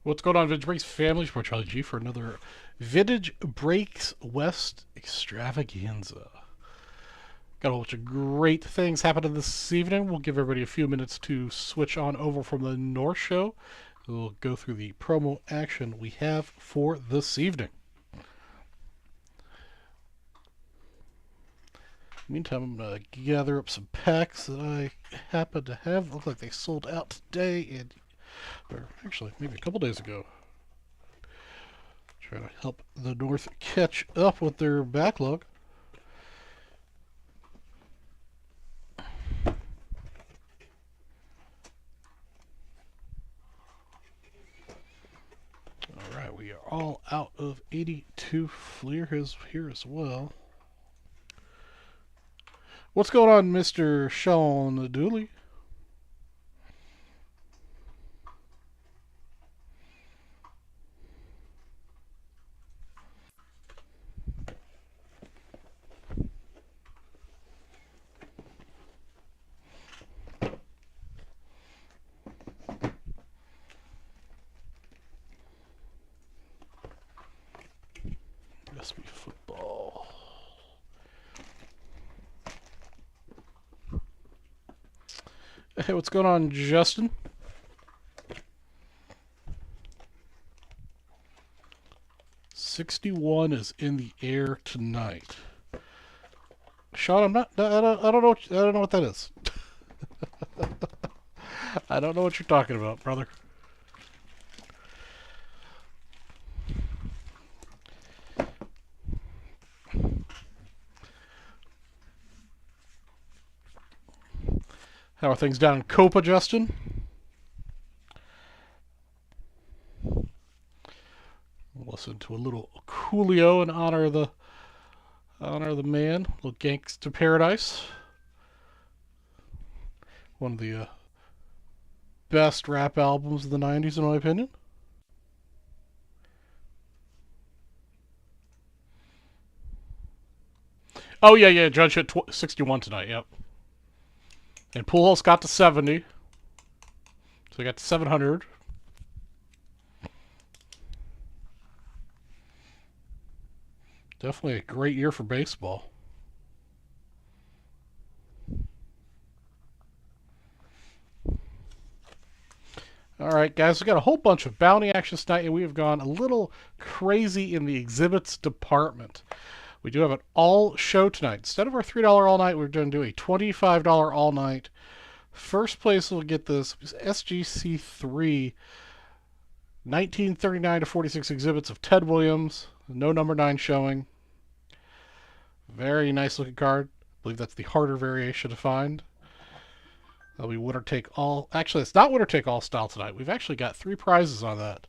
What's going on, Vintage Breaks family? For Charlie G for another Vintage Breaks West extravaganza. Got a whole bunch of great things happening this evening. We'll give everybody a few minutes to switch on over from the North Show. We'll go through the promo action we have for this evening. Meantime, I'm going to gather up some packs that I happen to have. Look like they sold out today, or actually maybe a couple days ago. Trying to help the North catch up with their backlog. Alright, we are all out of 82 Fleer here as well. What's going on, Mr. Sean Dooley? SB football. Hey, what's going on, Justin? '61 is in the air tonight. Sean, I don't know what that is. I don't know what you're talking about, brother. How are things down in Copa, Justin? We'll listen to a little Coolio in honor of the man. A little Gangsta Paradise. One of the best rap albums of the 90s, in my opinion. Oh, yeah, Judge hit 61 tonight, yep. And Pujols got to 70. So he got to 700. Definitely a great year for baseball. Alright, guys, we got a whole bunch of bounty action tonight, and we have gone a little crazy in the exhibits department. We do have an all show tonight. Instead of our $3 all night, we're going to do a $25 all night. First place will get this SGC3 1939 to 46 exhibits of Ted Williams. No number 9 showing. Very nice looking card. I believe that's the harder variation to find. That'll be winner take all. Actually, it's not winner take all style tonight. We've actually got 3 prizes on that.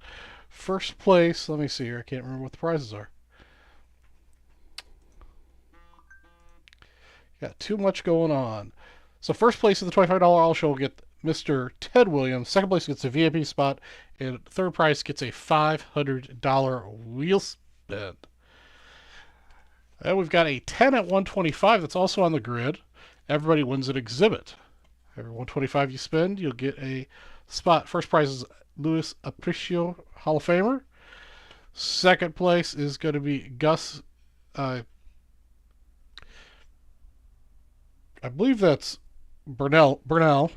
First place, let me see here. I can't remember what the prizes are. Got too much going on. So first place in the $25 all show will get Mr. Ted Williams. Second place gets a VIP spot. And third prize gets a $500 wheel spin. And we've got a 10 at 125 that's also on the grid. Everybody wins an exhibit. Every 125 you spend, you'll get a spot. First prize is Luis Aparicio, Hall of Famer. Second place is going to be Gus... I believe that's Burnell.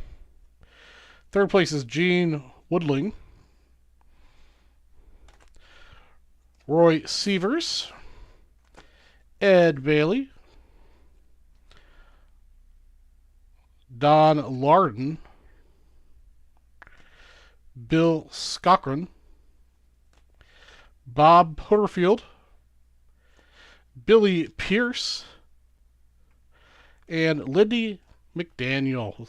Third place is Gene Woodling. Roy Sievers. Ed Bailey. Don Lardon. Bill Cochran. Bob Porterfield. Billy Pierce. And Lindy McDaniel,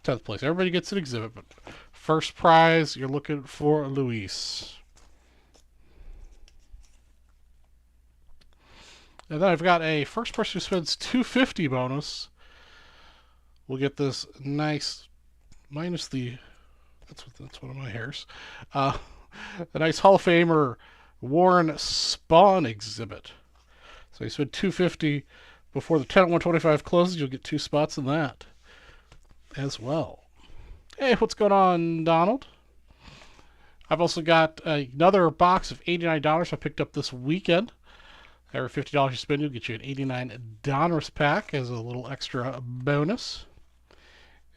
10th place. Everybody gets an exhibit, but first prize, you're looking for Luis. And then I've got a first person who spends $250 bonus. We'll get this nice, minus the, that's one of my hairs, a nice Hall of Famer Warren Spahn exhibit. So you spend $250. Before the 10 at 125 closes, you'll get 2 spots in that as well. Hey, what's going on, Donald? I've also got another box of $89 I picked up this weekend. Every $50 you spend, you'll get you an $89 pack as a little extra bonus.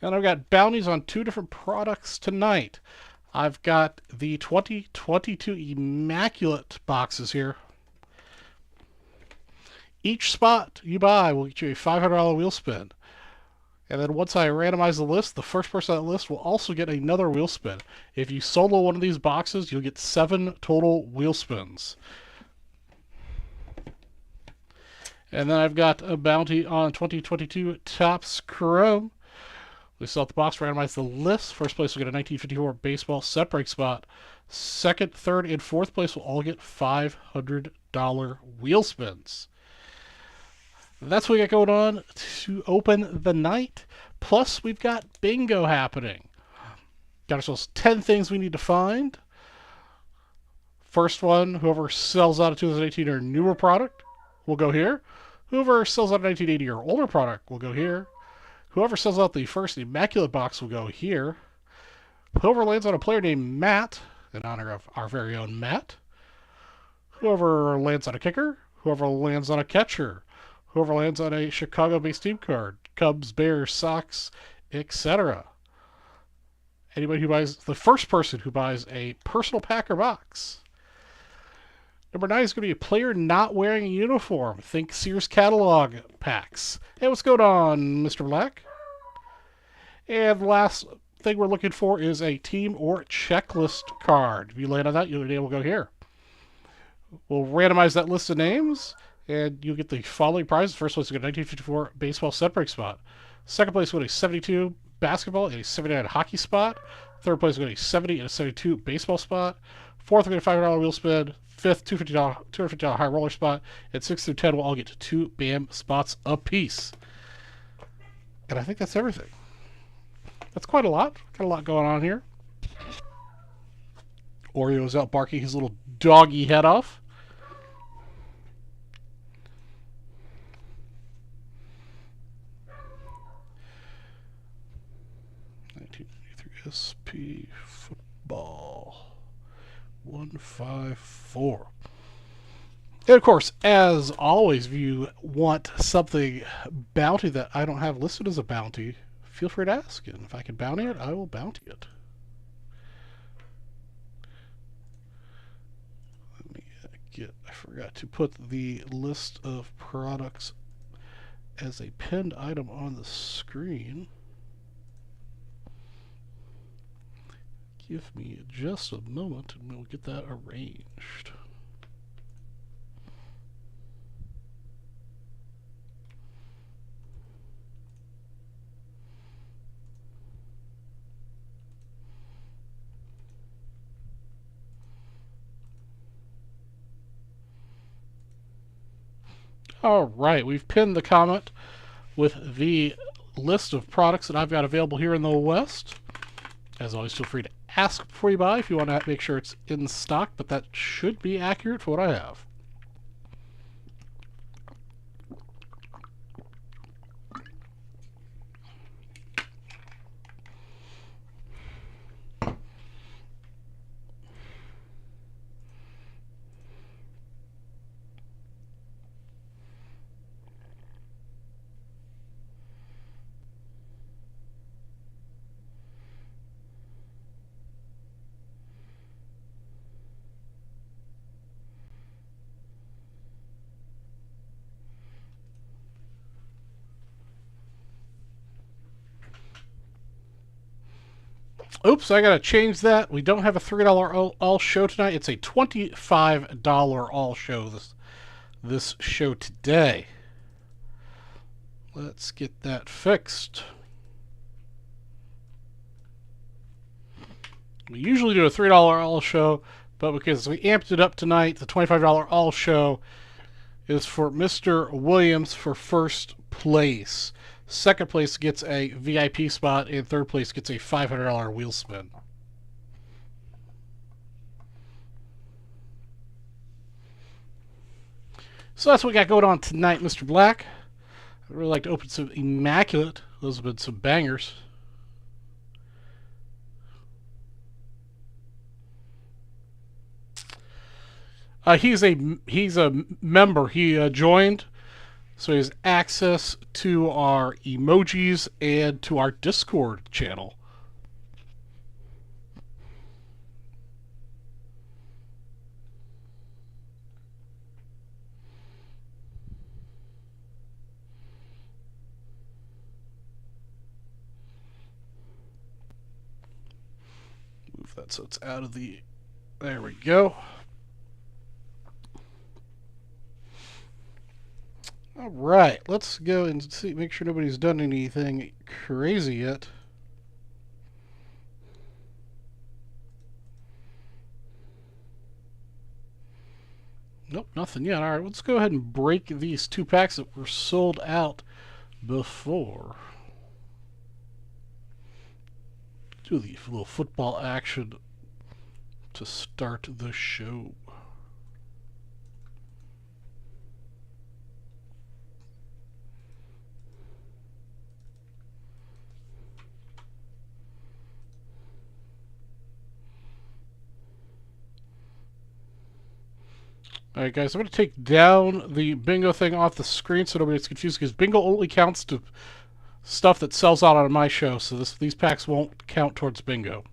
And I've got bounties on 2 different products tonight. I've got the 2022 Immaculate boxes here. Each spot you buy will get you a $500 wheel spin. And then once I randomize the list, the first person on the list will also get another wheel spin. If you solo one of these boxes, you'll get 7 total wheel spins. And then I've got a bounty on 2022 Topps Chrome. We sell the box, randomize the list. First place will get a 1954 baseball set break spot. Second, third, and fourth place will all get $500 wheel spins. That's what we got going on to open the night. Plus, we've got bingo happening. Got ourselves 10 things we need to find. First one, whoever sells out a 2018 or newer product will go here. Whoever sells out a 1980 or older product will go here. Whoever sells out the first Immaculate box will go here. Whoever lands on a player named Matt, in honor of our very own Matt. Whoever lands on a kicker. Whoever lands on a catcher. Whoever lands on a Chicago-based team card, Cubs, Bears, Sox, etc. Anybody who buys, the first person who buys a personal Packer box. Number 9 is going to be a player not wearing a uniform. Think Sears catalog packs. Hey, what's going on, Mr. Black? And the last thing we're looking for is a team or checklist card. If you land on that, you'll be able to go here. We'll randomize that list of names. And you'll get the following prizes. First place, you get a 1954 baseball set break spot. Second place, you get a 72 basketball and a 79 hockey spot. Third place, you get a 70 and a 72 baseball spot. Fourth, you get a $500 wheel spin. Fifth, $250 high roller spot. And 6 through 10 will all get 2 BAM spots apiece. And I think that's everything. That's quite a lot. Got a lot going on here. Oreo's out barking his little doggy head off. 1993 SP Football 154. And of course, as always, if you want something bounty that I don't have listed as a bounty, feel free to ask. And if I can bounty it, I will bounty it. Let me I forgot to put the list of products as a pinned item on the screen. Give me just a moment and we'll get that arranged. All right, we've pinned the comment with the list of products that I've got available here in the West. As always, feel free to ask before you buy if you want to make sure it's in stock, but that should be accurate for what I have. Oops, I gotta change that. We don't have a $3 all show tonight. It's a $25 all show this show today. Let's get that fixed. We usually do a $3 all show, but because we amped it up tonight, the $25 all show is for Mr. Williams for first place. Second place gets a VIP spot, and third place gets a $500 wheel spin. So that's what we got going on tonight, Mr. Black. I'd really like to open some Immaculate. Those have been some bangers. He's a member. He joined, so he has access to our emojis and to our Discord channel. Move that so it's out of the... There we go. All right, let's go and see, make sure nobody's done anything crazy yet. Nope, nothing yet. All right, let's go ahead and break these 2 packs that were sold out before. Do the little football action to start the show. Alright guys, I'm going to take down the bingo thing off the screen so nobody gets confused, because bingo only counts to stuff that sells out on my show, so these packs won't count towards bingo.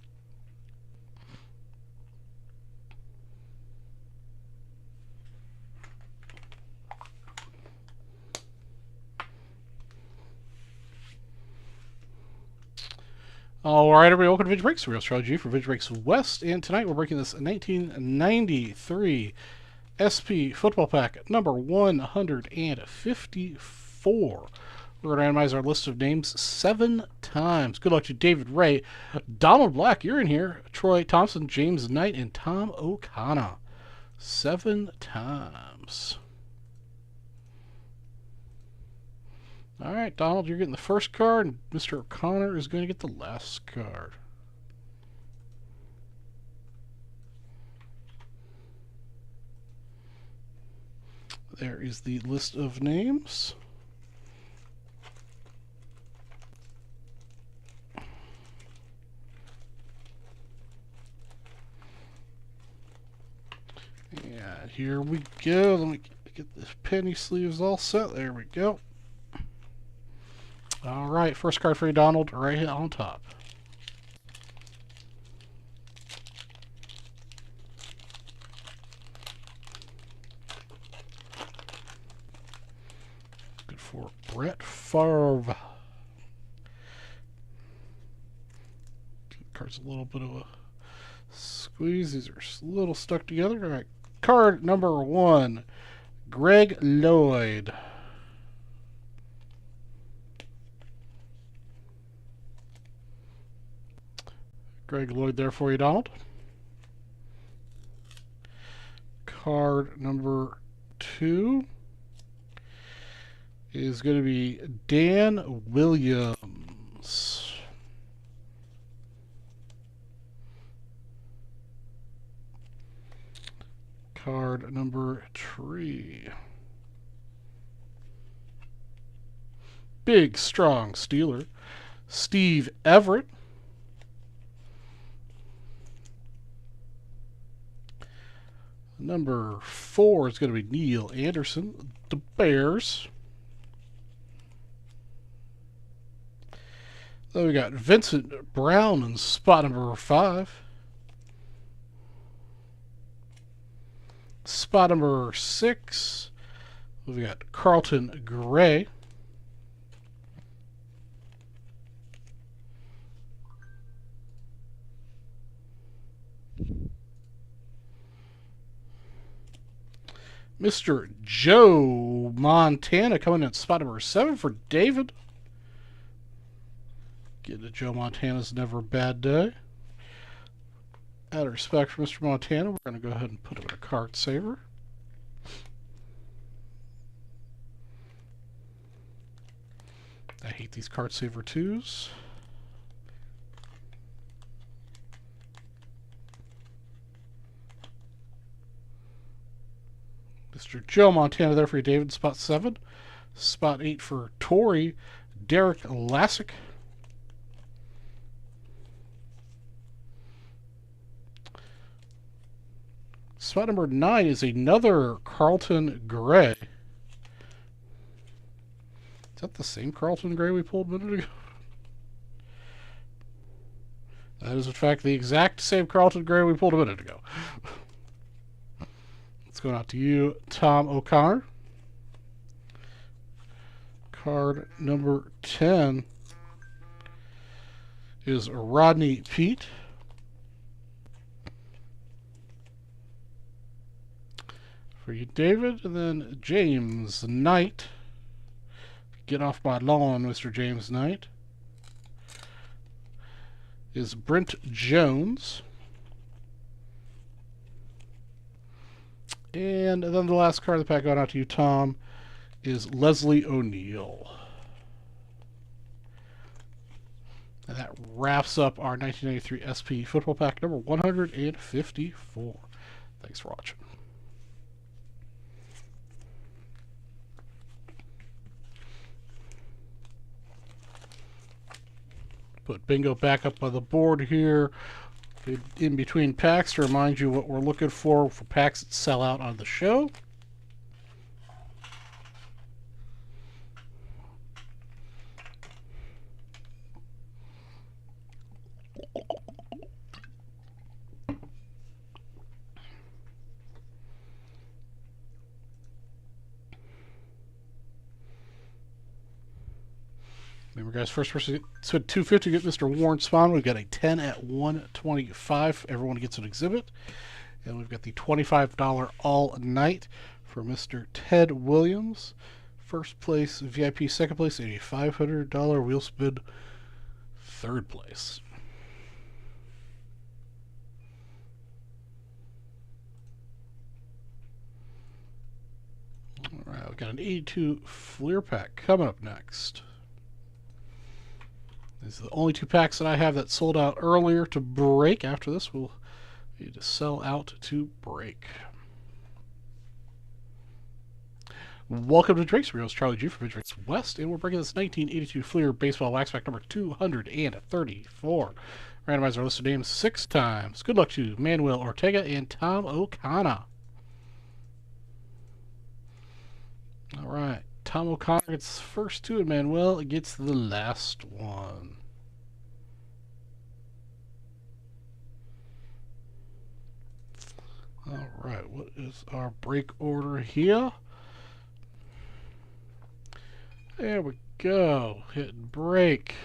Alright everybody, welcome to Vintage Breaks, Real Strategy for Vintage Breaks West, and tonight we're breaking this 1993 SP Football Pack number 154. We're going to randomize our list of names 7 times. Good luck to David Ray, Donald Black, you're in here, Troy Thompson, James Knight, and Tom O'Connor. 7 times. Alright, Donald, you're getting the first card, and Mr. O'Connor is going to get the last card. There is the list of names. And here we go. Let me get the penny sleeves all set. There we go. All right, first card for you, Donald, right here on top. Good for Brett Favre. Card's a little bit of a squeeze. These are a little stuck together. All right, card number 1, Greg Lloyd. Greg Lloyd there for you, Donald. Card number 2 is going to be Dan Williams. Card number 3. Big, strong Steeler, Steve Everett. Number 4 is going to be Neil Anderson, the Bears. Then we got Vincent Brown in spot number 5. Spot number 6, we got Carlton Gray. Mr. Joe Montana coming in at spot number 7 for David. Getting to Joe Montana's never a bad day. Out of respect for Mr. Montana, we're going to go ahead and put him in a card saver. I hate these card saver 2s. Mr. Joe Montana there for you, David, spot 7. Spot 8 for Tori, Derek Lassick. Spot number 9 is another Carlton Gray. Is that the same Carlton Gray we pulled a minute ago? That is, in fact, the exact same Carlton Gray we pulled a minute ago. It's going out to you, Tom O'Connor. Card number 10 is Rodney Peete. For you, David, and then James Knight. Get off my lawn, Mr. James Knight. Is Brent Jones. And then the last card of the pack going out to you, Tom, is Leslie O'Neal. And that wraps up our 1993 SP Football Pack number 154. Thanks for watching. Put bingo back up on the board here in between packs to remind you what we're looking for packs that sell out on the show. Remember, guys, first person to 250 get Mr. Warren Spahn. We've got a 10 at 125. Everyone gets an exhibit. And we've got the $25 all night for Mr. Ted Williams. First place, VIP second place, and a $500 wheel spin third place. All right, we've got an 82 Fleer pack coming up next. These are the only two packs that I have that sold out earlier to break. After this, we'll need to sell out to break. Welcome to Drake's Reels. Charlie G from Drake's West, and we're breaking this 1982 Fleer Baseball Wax Pack number 234. Randomize our list of names 6 times. Good luck to Manuel Ortega and Tom O'Connor. All right. Tom O'Connor gets the first 2, and Manuel gets the last one. All right, what is our break order here? There we go. Hit and break.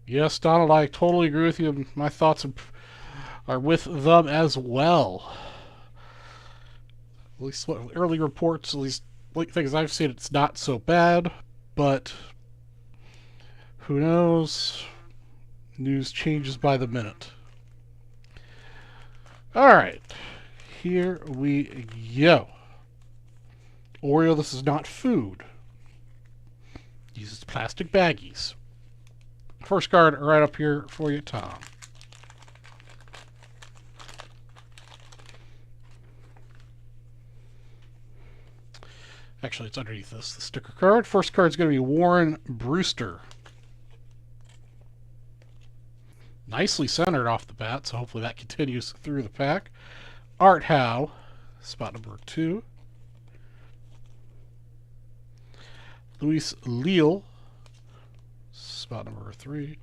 Yes, Donald, I totally agree with you. My thoughts are with them as well. At least what early reports, at least things I've seen, it's not so bad, but who knows? News changes by the minute. Alright, here we go. Oreo, this is not food. Uses plastic baggies. First card right up here for you, Tom. Actually, it's underneath this, the sticker card. First card is going to be Warren Brewster. Nicely centered off the bat, so hopefully that continues through the pack. Art Howe, spot number 2. Luis Leal, spot number 3.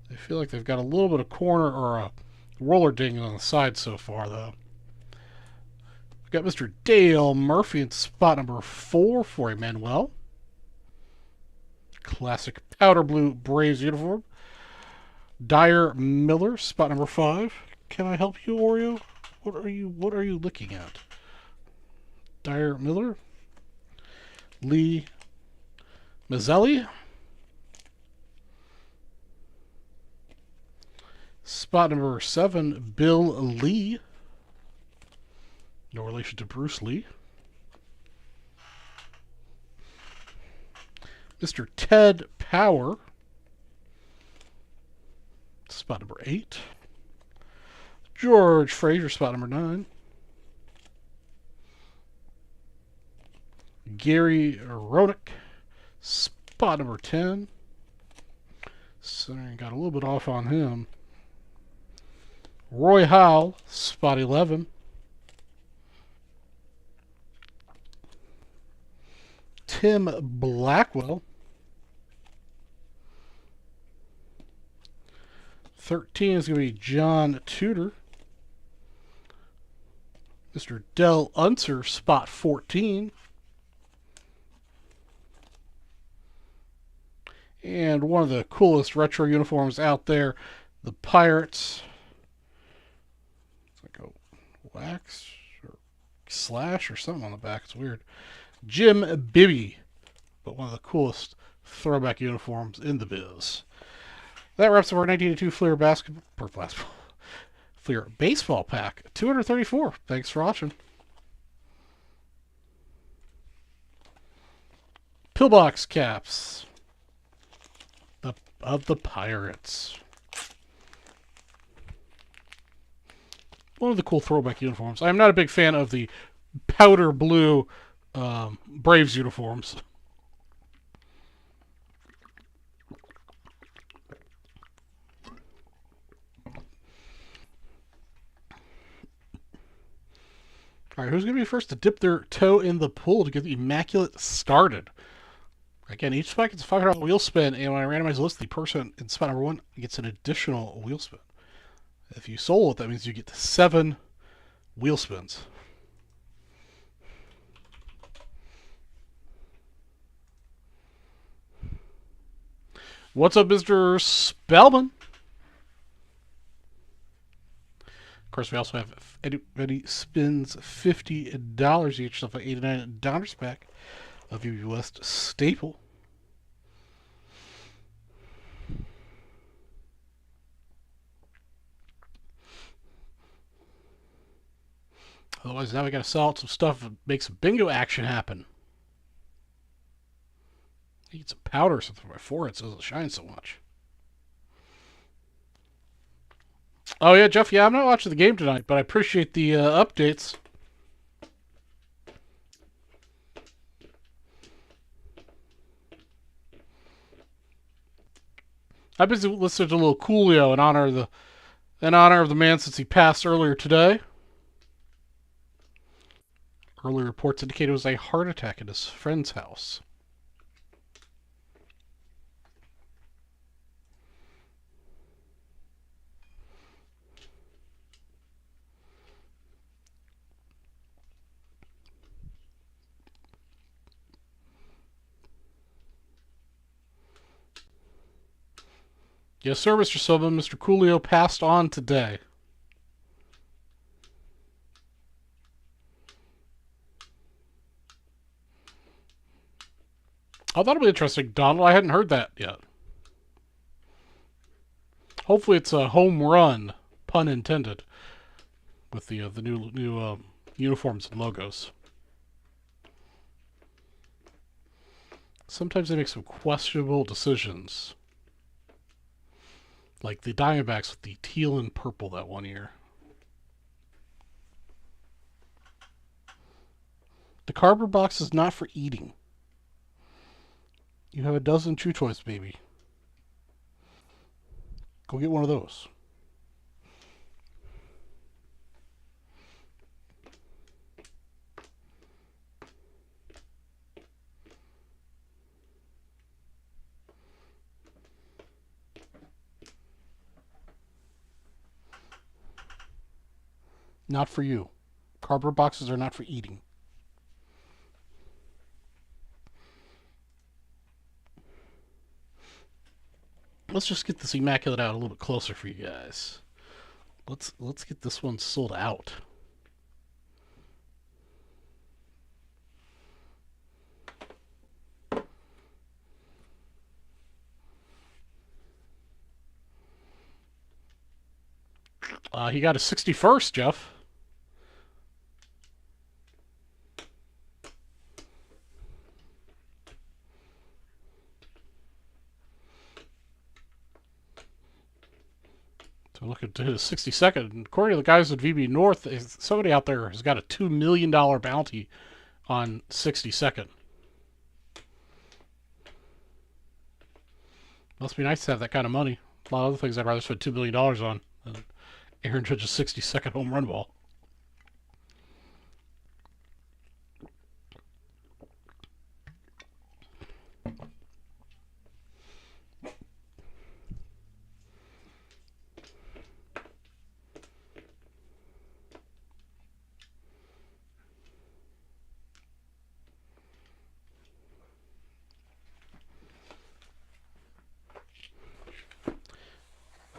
I feel like they've got a little bit of corner or a roller ding on the side so far, though. We've got Mr. Dale Murphy in spot number 4 for Emmanuel. Classic powder blue Braves uniform. Dyer Miller, spot number 5. Can I help you, Oreo? What are you looking at? Dyer Miller. Lee Mazzelli. Spot number 7, Bill Lee. No relation to Bruce Lee. Mr. Ted Power. Spot number 8. George Frazier, spot number 9. Gary Roenick, spot number 10. So got a little bit off on him. Roy Howell, spot 11. Tim Blackwell. 13 is going to be John Tudor. Mr. Del Unser, spot 14. And one of the coolest retro uniforms out there, the Pirates. It's like a wax or slash or something on the back. It's weird. Jim Bibby, but one of the coolest throwback uniforms in the biz. That wraps up our 1982 Fleer baseball pack. 234. Thanks for watching. Pillbox caps of the Pirates. One of the cool throwback uniforms. I'm not a big fan of the powder blue Braves uniforms. All right, who's going to be first to dip their toe in the pool to get the Immaculate started? Again, each spot gets a $500 wheel spin, and when I randomize the list, the person in spot number 1 gets an additional wheel spin. If you solo it, that means you get 7 wheel spins. What's up, Mr. Spellman? Of course, we also have Eddie spins $50. You get yourself an $89 pack of UV West staple. Otherwise, now we got to sell out some stuff and make some bingo action happen. Need some powder or something for my forehead so it doesn't shine so much. Oh yeah, Jeff. Yeah, I'm not watching the game tonight, but I appreciate the updates. I've been listening to a little Coolio in honor of the man since he passed earlier today. Early reports indicated it was a heart attack at his friend's house. Yes, sir, Mr. Silva. Mr. Coolio passed on today. Oh, that'll be interesting, Donald. I hadn't heard that yet. Hopefully it's a home run, pun intended, with the new uniforms and logos. Sometimes they make some questionable decisions. Like the Diamondbacks with the teal and purple that one year. The cardboard box is not for eating. You have a dozen chew toys, baby. Go get one of those. Not for you. Cardboard boxes are not for eating. Let's just get this Immaculate out a little bit closer for you guys. Let's get this one sold out. He got a 61st, Jeff. So look at his 62nd. According to the guys at VB North, somebody out there has got a $2 million bounty on 62nd. Must be nice to have that kind of money. A lot of other things I'd rather spend $2 million on than Aaron Judge's 62nd home run ball.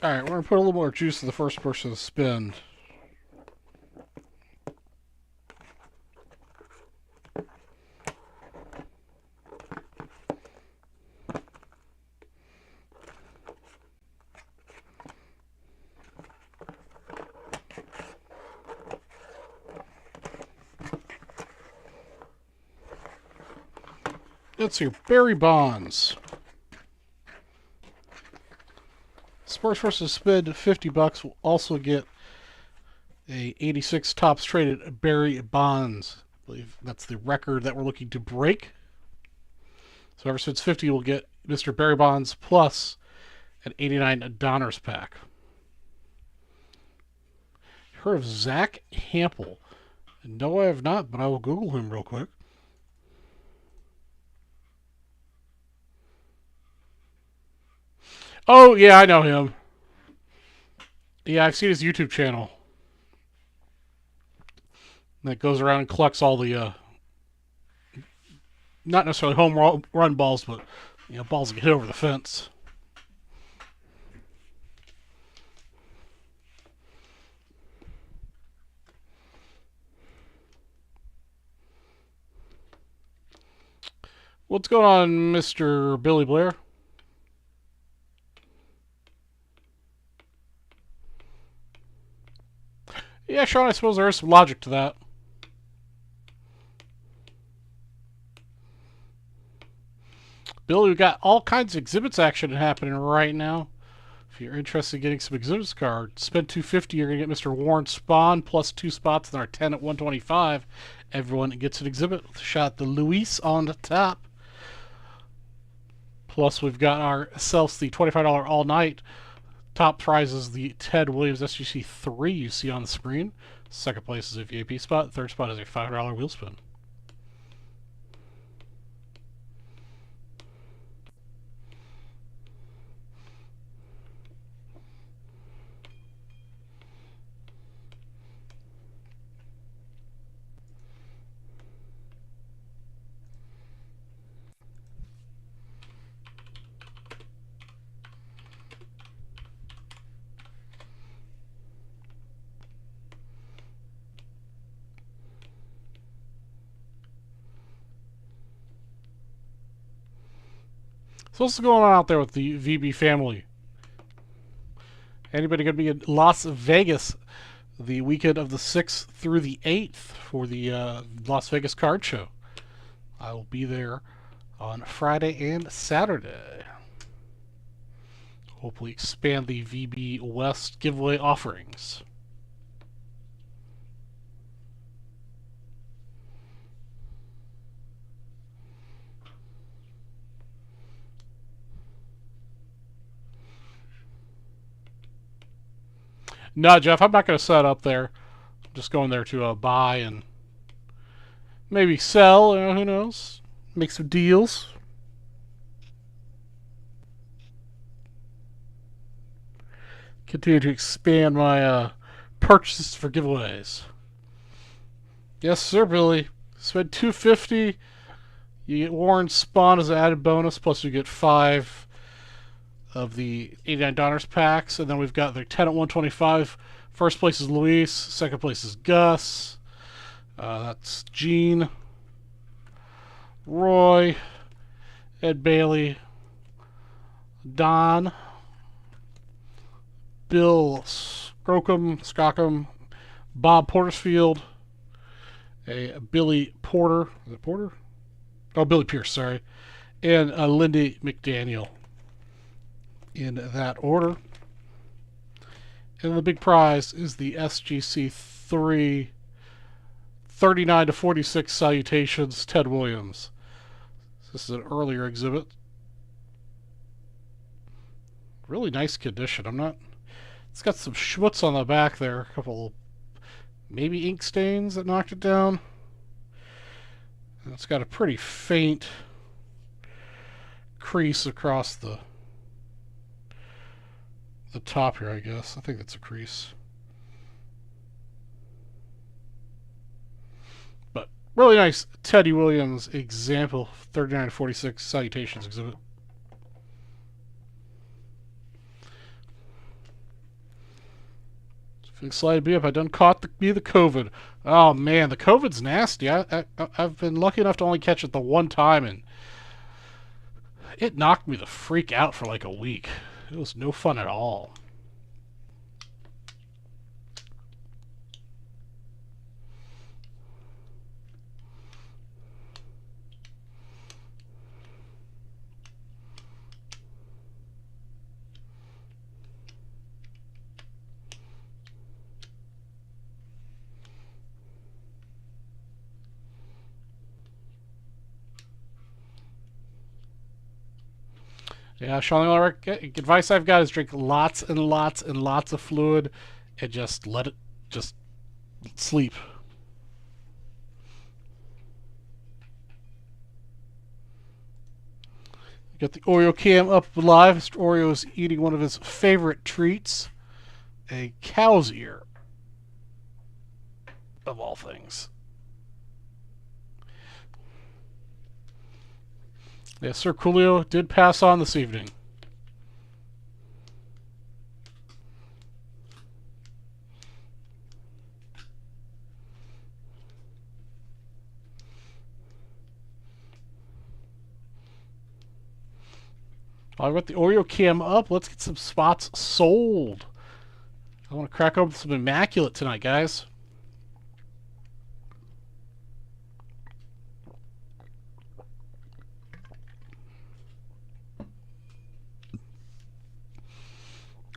Alright, we're going to put a little more juice in the first person to spin. Let's see, Barry Bonds. Spurs versus spin $50 will also get a 86 tops traded Barry Bonds. I believe that's the record that we're looking to break. So ever since 50, we'll get Mr. Barry Bonds plus an 89 Donruss pack. Heard of Zach Hampel? No, I have not, but I will Google him real quick. Oh, yeah, I know him. Yeah, I've seen his YouTube channel. That goes around and collects all the, not necessarily home run balls, but, you know, balls that get hit over the fence. What's going on, Mr. Billy Blair? Yeah, Sean, I suppose there is some logic to that. Billy, we've got all kinds of exhibits action happening right now. If you're interested in getting some exhibits cards, spend $250. You're going to get Mr. Warren Spahn plus 2 spots in our 10 at 125. Everyone gets an exhibit with a shot at the Luis on the top. Plus, we've got ourselves the $25 all night. Top prize is the Ted Williams SGC 3 you see on the screen. Second place is a VIP spot. Third spot is a $5 wheel spin. So what's going on out there with the VB family? Anybody going to be in Las Vegas the weekend of the 6th through the 8th for the Las Vegas Card Show? I will be there on Friday and Saturday. Hopefully expand the VB West giveaway offerings. No, Jeff, I'm not going to set up there. I'm just going there to buy and maybe sell. You know, who knows? Make some deals. Continue to expand my purchases for giveaways. Yes, sir, Billy. Spend $250. You get Warren Spahn as an added bonus. Plus, you get 5 of the $89 packs, and then we've got the 10 at 125. First place is Luis, second place is Gus. That's Gene, Roy, Ed Bailey, Don, Bill Skockum, Bob Portersfield, a Billy Porter. Is it Porter? Oh, Billy Pierce, sorry. And Lindy McDaniel. In that order. And the big prize is the SGC 3 39 to 46 Salutations Ted Williams. This is an earlier exhibit. Really nice condition. I'm not It's got some schmutz on the back there. A couple maybe ink stains that knocked it down. And it's got a pretty faint crease across the top here, I guess. I think that's a crease. But really nice Teddy Williams example 3946 Salutations exhibit. Excited to be up. I done caught the COVID. Oh man, the COVID's nasty. I've been lucky enough to only catch it the one time, and it knocked me the freak out for like a week. It was no fun at all. Yeah, Sean, the only advice I've got is drink lots and lots and lots of fluid and just let it just sleep. Got the Oreo cam up live. Mr. Oreo is eating one of his favorite treats, a cow's ear, of all things. Yes, Sir Coolio did pass on this evening. I've got the Oreo cam up. Let's get some spots sold. I want to crack open some Immaculate tonight, guys.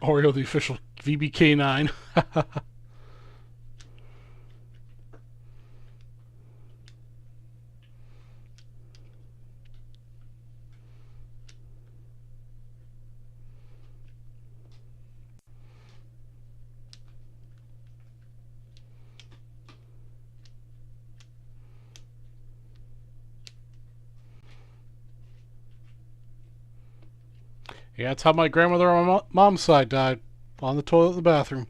Oreo, the official VBK9. Yeah, that's how my grandmother on my mom's side died. On the toilet in the bathroom.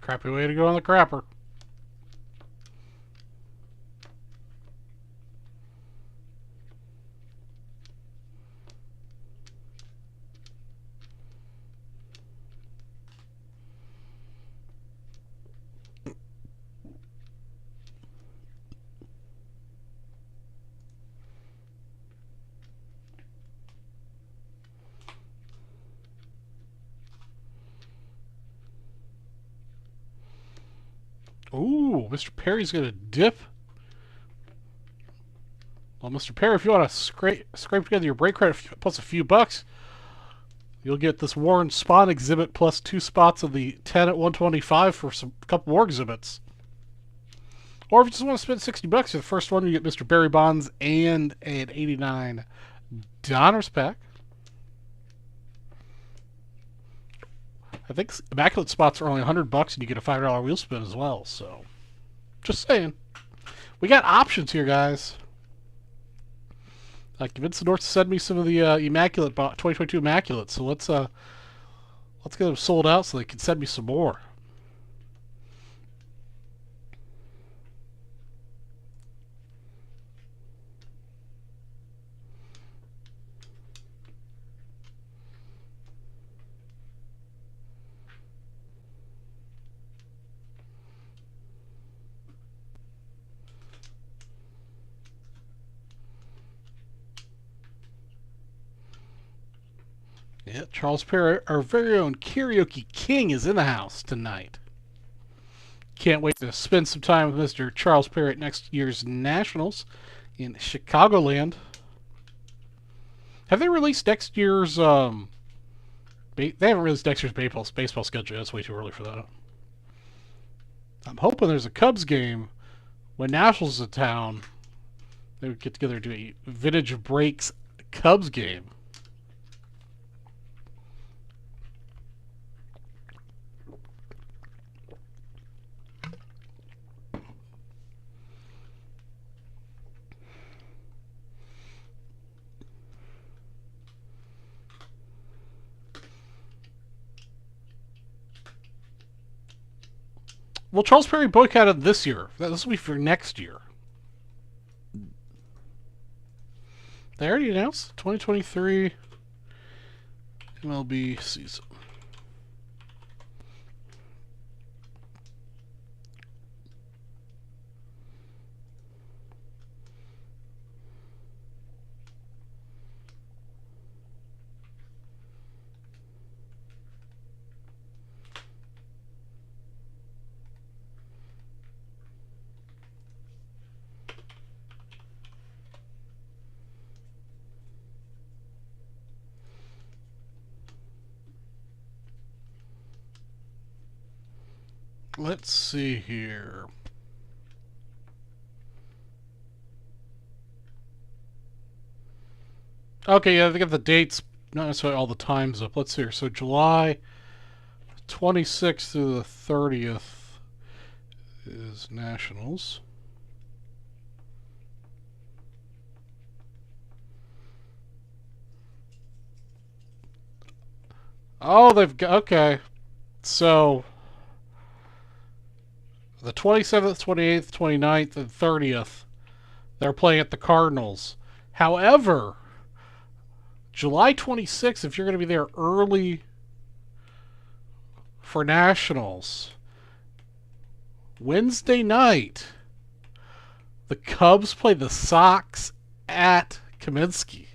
Crappy way to go on the crapper. Ooh, Mr. Perry's gonna dip. Well, Mr. Perry, if you want to scrape together your break credit plus a few bucks, you'll get this Warren Spawn exhibit plus 2 spots of the 10 at 125 for some couple more exhibits. Or if you just want to spend 60 bucks for the first one, you get Mr. Barry Bonds and an 89 Donruss pack. I think Immaculate spots are only 100 bucks and you get a $5 wheel spin as well. So, just saying. We got options here, guys. I convinced the North to send me some of the Immaculate 2022 Immaculate. So let's get them sold out so they can send me some more. Yeah, Charles Perry, our very own karaoke king, is in the house tonight. Can't wait to spend some time with Mr. Charles Perry at next year's Nationals in Chicagoland. Have they released next year's? They haven't released next year's baseball schedule. That's way too early for that. I'm hoping there's a Cubs game when Nationals is in town. They would get together and do a vintage breaks Cubs game. Well, Charles Perry boycotted this year. This will be for next year. They already announced 2023 MLB season. Let's see here. Okay, yeah, they got the dates, not necessarily all the times up. Let's see here. So July 26th through the 30th is Nationals. Oh, they've got, okay. So the 27th, 28th, 29th, and 30th, they're playing at the Cardinals. However, July 26th, if you're going to be there early for Nationals, Wednesday night, the Cubs play the Sox at Kaminsky.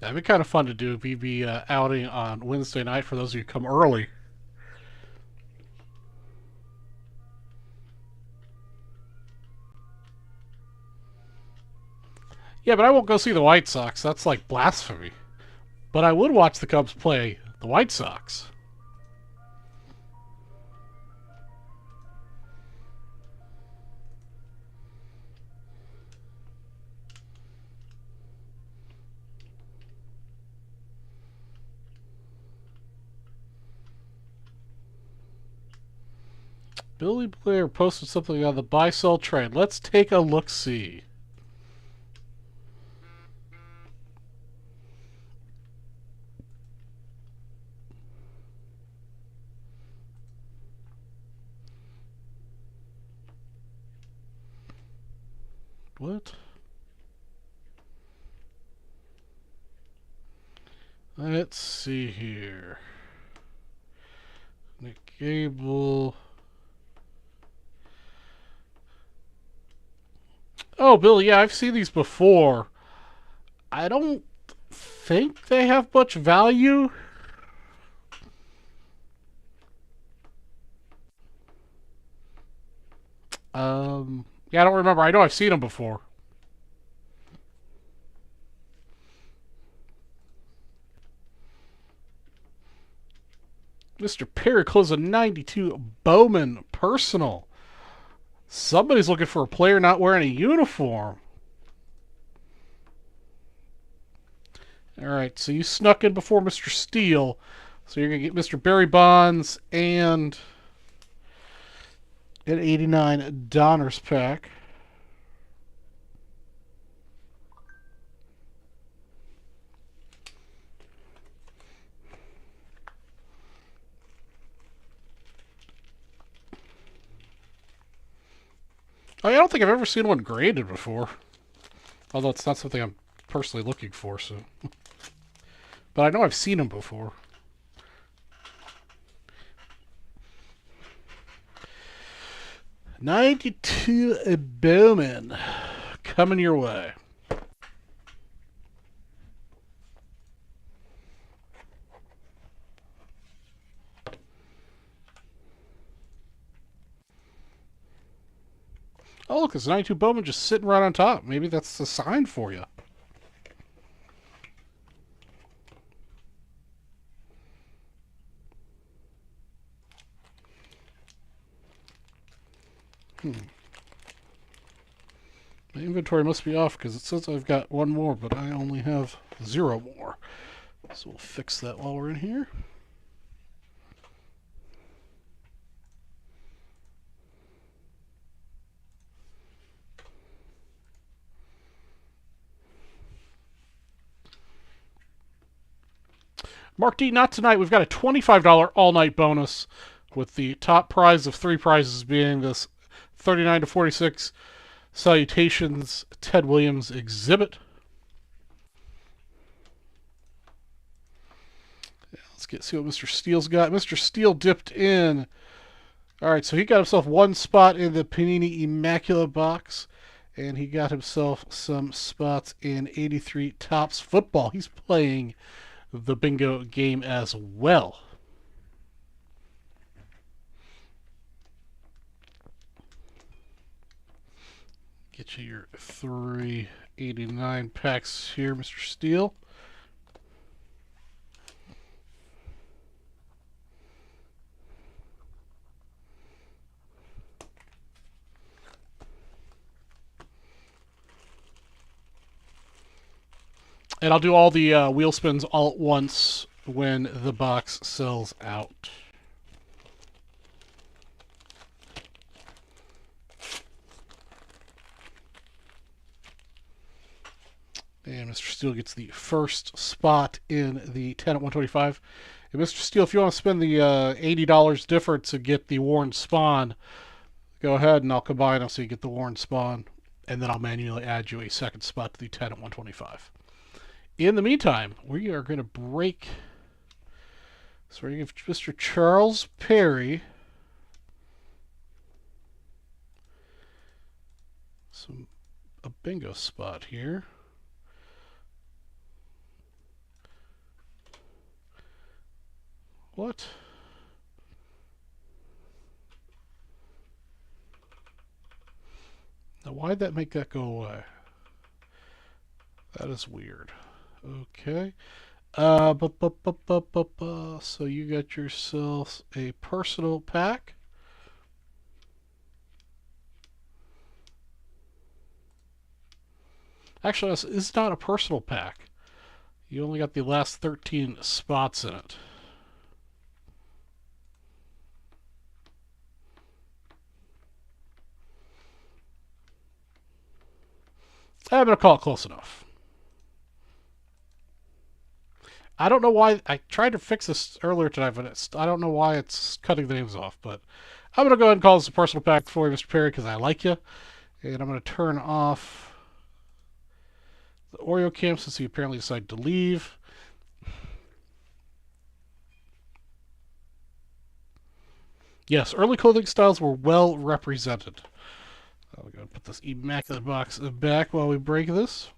That'd be kind of fun to do. Be outing on Wednesday night for those of you who come early. Yeah, but I won't go see the White Sox. That's like blasphemy. But I would watch the Cubs play the White Sox. Billy Blair posted something on the buy-sell trade. Let's take a look-see. What? Let's see here. Nick Gable. Oh, Bill, yeah, I've seen these before. I don't think they have much value. Yeah, I don't remember. I know I've seen them before. Mr. Perry closed a 92 Bowman personal. Somebody's looking for a player not wearing a uniform. Alright, so you snuck in before Mr. Steele. So you're going to get Mr. Barry Bonds and an 89 Donruss pack. I don't think I've ever seen one graded before. Although it's not something I'm personally looking for, so. But I know I've seen them before. '92 Bowman coming your way. Oh, look, there's 92 Bowman just sitting right on top. Maybe that's a sign for you. My inventory must be off because it says I've got one more, but I only have 0 more. So we'll fix that while we're in here. Mark D, not tonight. We've got a $25 all-night bonus with the top prize of 3 prizes being this 39 to 46 Salutations Ted Williams exhibit. Yeah, let's see what Mr. Steele's got. Mr. Steele dipped in. All right, so he got himself 1 spot in the Panini Immaculate box, and he got himself some spots in 83 Topps football. He's playing the bingo game as well. Get you your 389 packs here, Mr. Steele. And I'll do all the wheel spins all at once when the box sells out. And Mr. Steele gets the first spot in the 10 at 125. And Mr. Steele, if you want to spend the $80 difference to get the Warren Spawn, go ahead and I'll combine them so you get the Warren Spawn. And then I'll manually add you a second spot to the 10 at 125. In the meantime, we are going to break. So we're going to give Mr. Charles Perry a bingo spot here. What? Now, why'd that make that go away? That is weird. Okay. So you got yourself a personal pack. Actually, it's not a personal pack. You only got the last 13 spots in it. I'm going to call it close enough. I don't know why. I tried to fix this earlier tonight, but I don't know why it's cutting the names off. But I'm going to go ahead and call this a personal pack for you, Mr. Perry, because I like you. And I'm going to turn off the Oreo cam since he apparently decided to leave. Yes, early clothing styles were well represented. We're going to put this immaculate box back while we break this.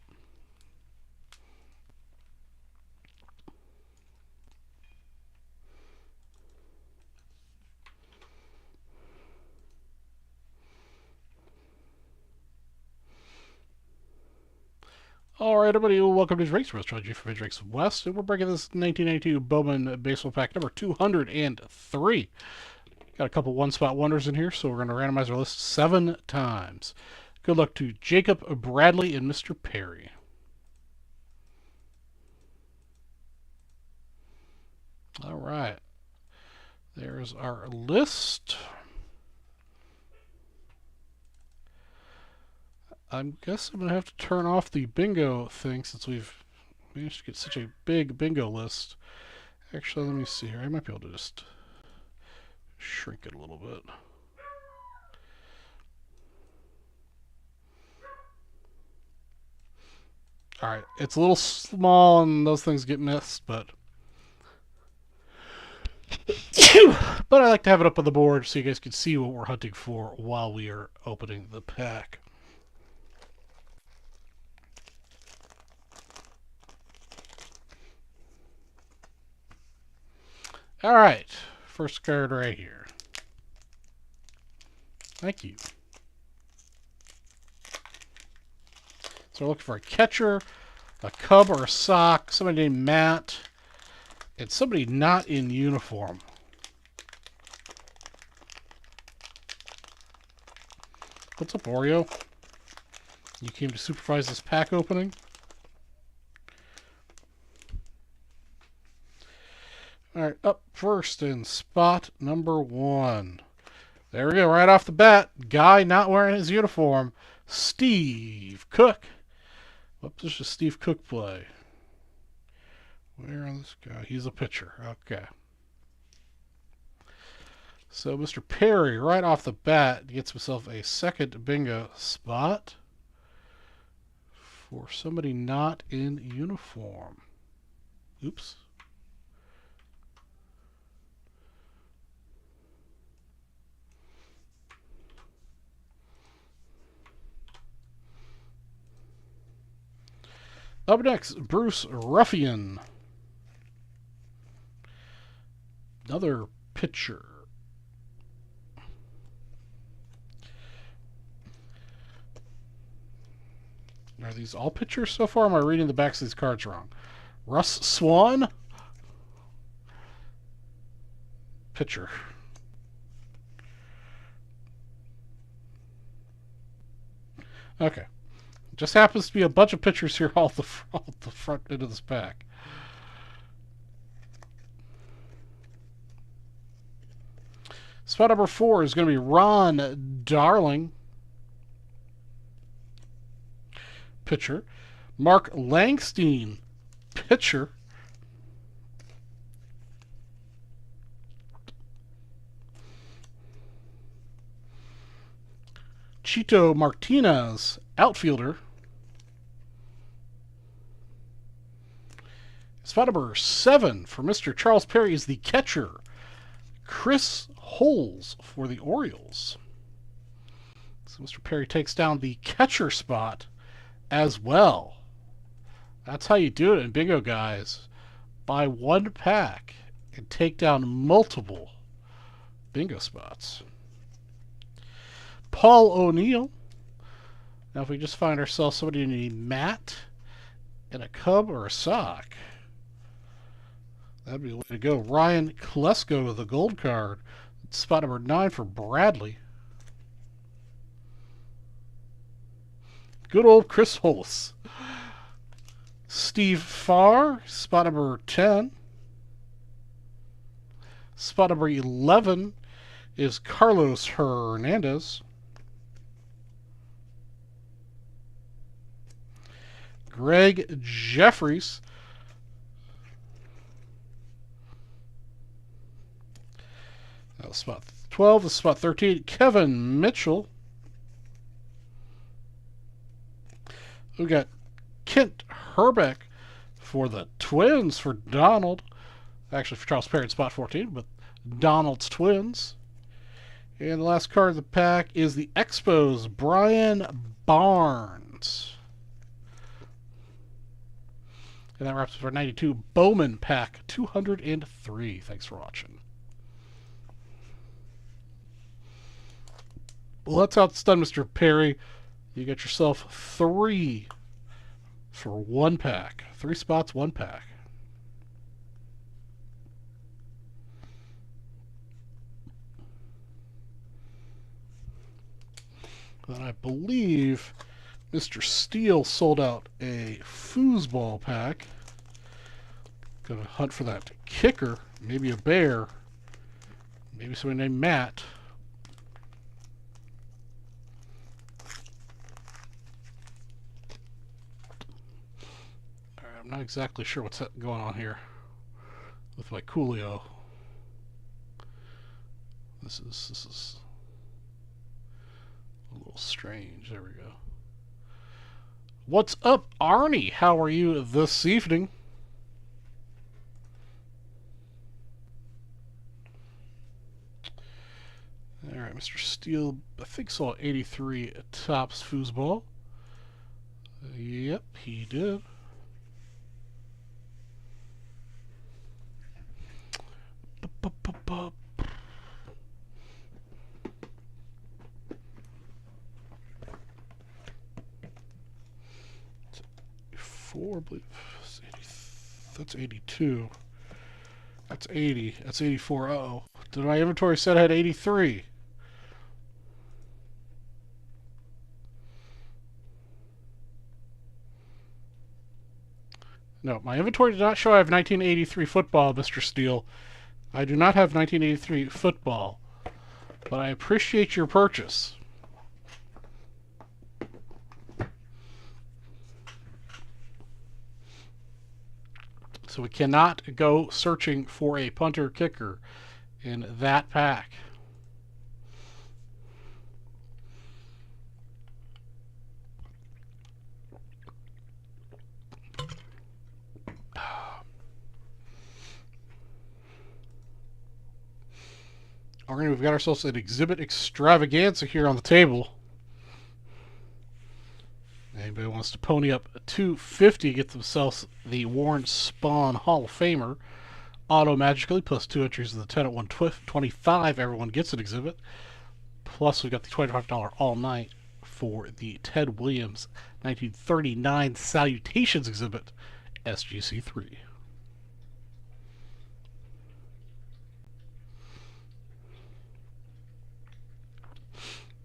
All right, everybody, welcome to Drake's Roast Trilogy from Drake's West, and we're breaking this 1992 Bowman Baseball Pack number 203. Got a couple one-spot wonders in here, so we're going to randomize our list 7 times. Good luck to Jacob, Bradley, and Mr. Perry. All right. There's our list. I guess I'm going to have to turn off the bingo thing since we've managed to get such a big bingo list. Actually, let me see here. I might be able to just shrink it a little bit. Alright, it's a little small and those things get missed, but but I like to have it up on the board so you guys can see what we're hunting for while we are opening the pack. Alright, first card right here. Thank you. So we're looking for a catcher, a cub or a sock, somebody named Matt, and somebody not in uniform. What's up, Oreo? You came to supervise this pack opening? Alright, up first in spot number 1. There we go, right off the bat. Guy not wearing his uniform. Steve Cook. What position does Steve Cook play? Where on this guy? He's a pitcher. Okay. So Mr. Perry, right off the bat, gets himself a second bingo spot for somebody not in uniform. Oops. Up next, Bruce Ruffian. Another pitcher. Are these all pitchers so far? Or am I reading the backs of these cards wrong? Russ Swan? Pitcher. Okay. Just happens to be a bunch of pitchers here all the front end of this pack. Spot number 4 is going to be Ron Darling, pitcher. Mark Langstein, pitcher. Chito Martinez, outfielder. Spot number 7 for Mr. Charles Perry is the catcher, Chris Holes for the Orioles. So Mr. Perry takes down the catcher spot as well. That's how you do it in bingo, guys. Buy one pack and take down multiple bingo spots. Paul O'Neill. Now if we just find ourselves somebody named Matt and a cub or a sock, that'd be the way to go. Ryan Klesko with the gold card. Spot number 9 for Bradley. Good old Chris Hollis. Steve Farr, spot number 10. Spot number 11 is Carlos Hernandez. Greg Jeffries. Spot 12 is spot 13. Kevin Mitchell. We got Kent Herbeck for the Twins for Donald. Actually, for Charles Perry, spot 14, but Donald's Twins. And the last card of the pack is the Expos, Brian Barnes. And that wraps up our 92 Bowman pack 203. Thanks for watching. Well, that's how it's done, Mr. Perry. You get yourself 3 for one pack. 3 spots, 1 pack. And I believe Mr. Steele sold out a foosball pack. Gonna hunt for that kicker, maybe a bear, maybe somebody named Matt. I'm not exactly sure what's going on here with my Coolio. This is a little strange. There we go. What's up, Arnie? How are you this evening? All right, Mr. Steele, I think saw 83 tops foosball. Yep, he did. I believe. That's 82. That's 80. That's 84. Uh-oh. Did my inventory set I had 83? No, my inventory did not show I have 1983 football, Mr. Steele. I do not have 1983 football, but I appreciate your purchase. So we cannot go searching for a punter kicker in that pack. Alright, we've got ourselves an exhibit extravaganza here on the table. Anybody wants to pony up $250, get themselves the Warren Spahn Hall of Famer. Auto magically, plus 2 entries of the 10 at 125. Everyone gets an exhibit. Plus, we've got the $25 all night for the Ted Williams 1939 Salutations exhibit, SGC3.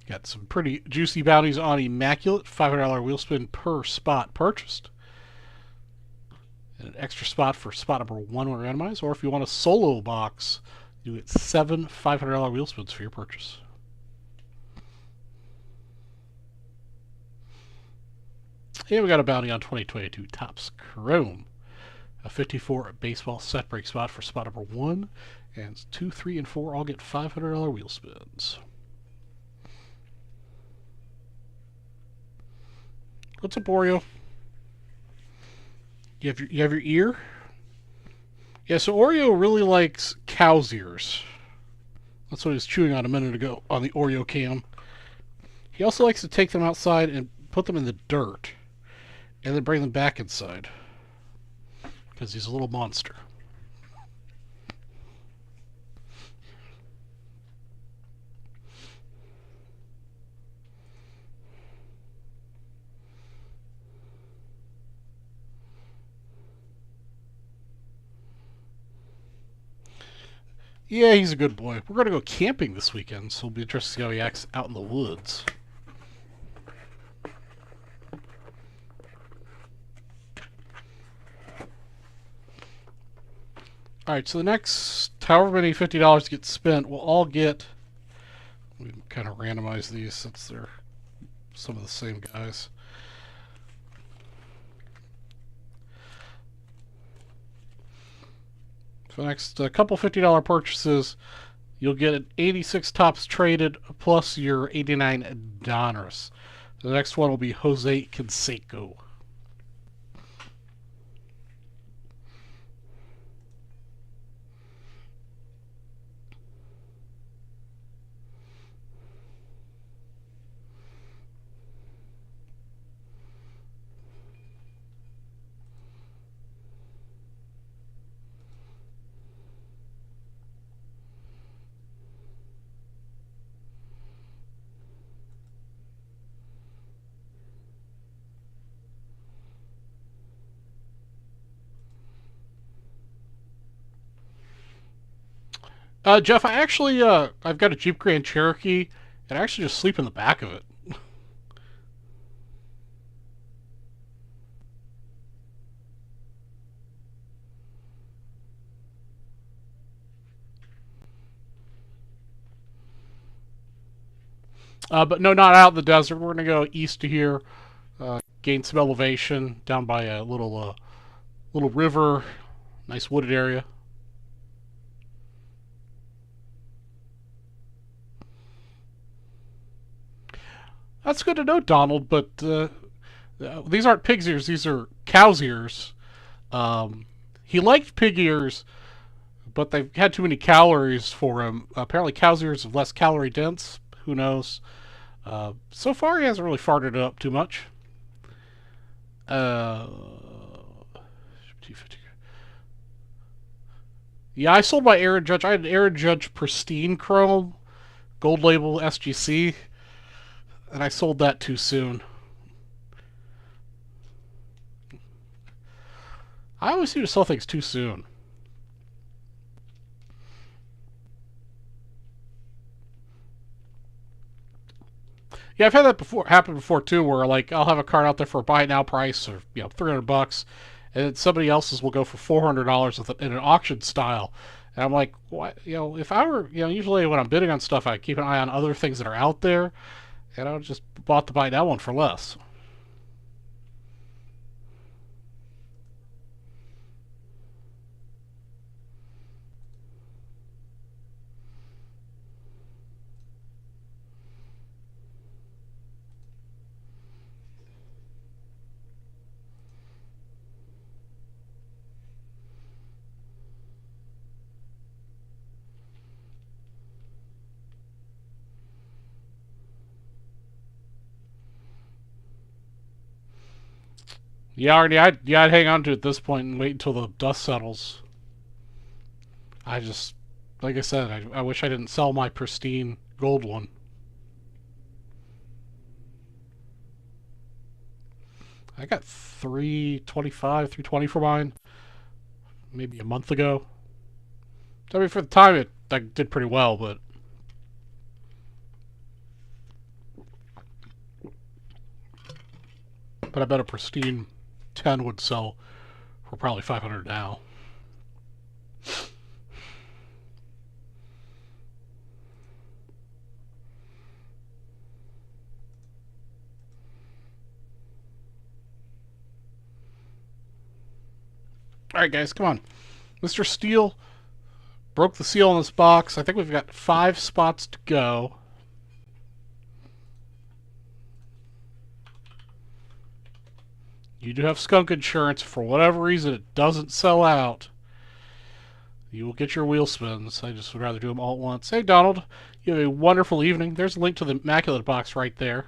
Got some pretty juicy bounties on Immaculate. $500 wheel spin per spot purchased. And an extra spot for spot number 1 when randomized. Or if you want a solo box, you get 7 $500 wheel spins for your purchase. And we got a bounty on 2022 Topps Chrome. A 54 baseball set break spot for spot number 1. And 2, 3, and 4 all get $500 wheel spins. What's up, Oreo? You have your ear? Yeah, so Oreo really likes cow's ears. That's what he was chewing on a minute ago on the Oreo cam. He also likes to take them outside and put them in the dirt. And then bring them back inside. Because he's a little monster. Yeah, he's a good boy. We're going to go camping this weekend, so it'll be interesting to see how he acts out in the woods. Alright, so the next however many $50 get spent, we'll all get... We can kind of randomize these since they're some of the same guys. For the next couple $50 purchases, you'll get an 86 Topps traded plus your 89 Donruss. The next one will be Jose Canseco. Jeff, I actually, I've got a Jeep Grand Cherokee, and I actually just sleep in the back of it. But no, not out in the desert. We're going to go east to here, gain some elevation down by a little river, nice wooded area. That's good to know, Donald, but These aren't pig's ears. These are cow's ears. He liked pig ears, but they've had too many calories for him. Apparently, cow's ears are less calorie dense. Who knows? So far, he hasn't really farted it up too much. Yeah, I sold my Aaron Judge. I had an Aaron Judge Pristine Chrome, gold label SGC, and I sold that too soon. I always seem to sell things too soon. Yeah, I've had that happen before too, where like I'll have a card out there for a buy it now price, or $300, and then somebody else's will go for $400 in an auction style, and I'm like, what? If I were, usually when I'm bidding on stuff, I keep an eye on other things that are out there, and I just bought the buy it now one for less. I'd hang on to it at this point and wait until the dust settles. I just, like I said, I wish I didn't sell my pristine gold one. I got 325, 320 for mine, maybe a month ago. I mean, for the time, I did pretty well, but I bet a pristine 10 would sell for probably 500 now. Alright, guys, come on. Mr. Steele broke the seal on this box. I think we've got 5 spots to go. You do have skunk insurance. For whatever reason, it doesn't sell out. You will get your wheel spins. I just would rather do them all at once. Hey, Donald. You have a wonderful evening. There's a link to the Immaculate box right there.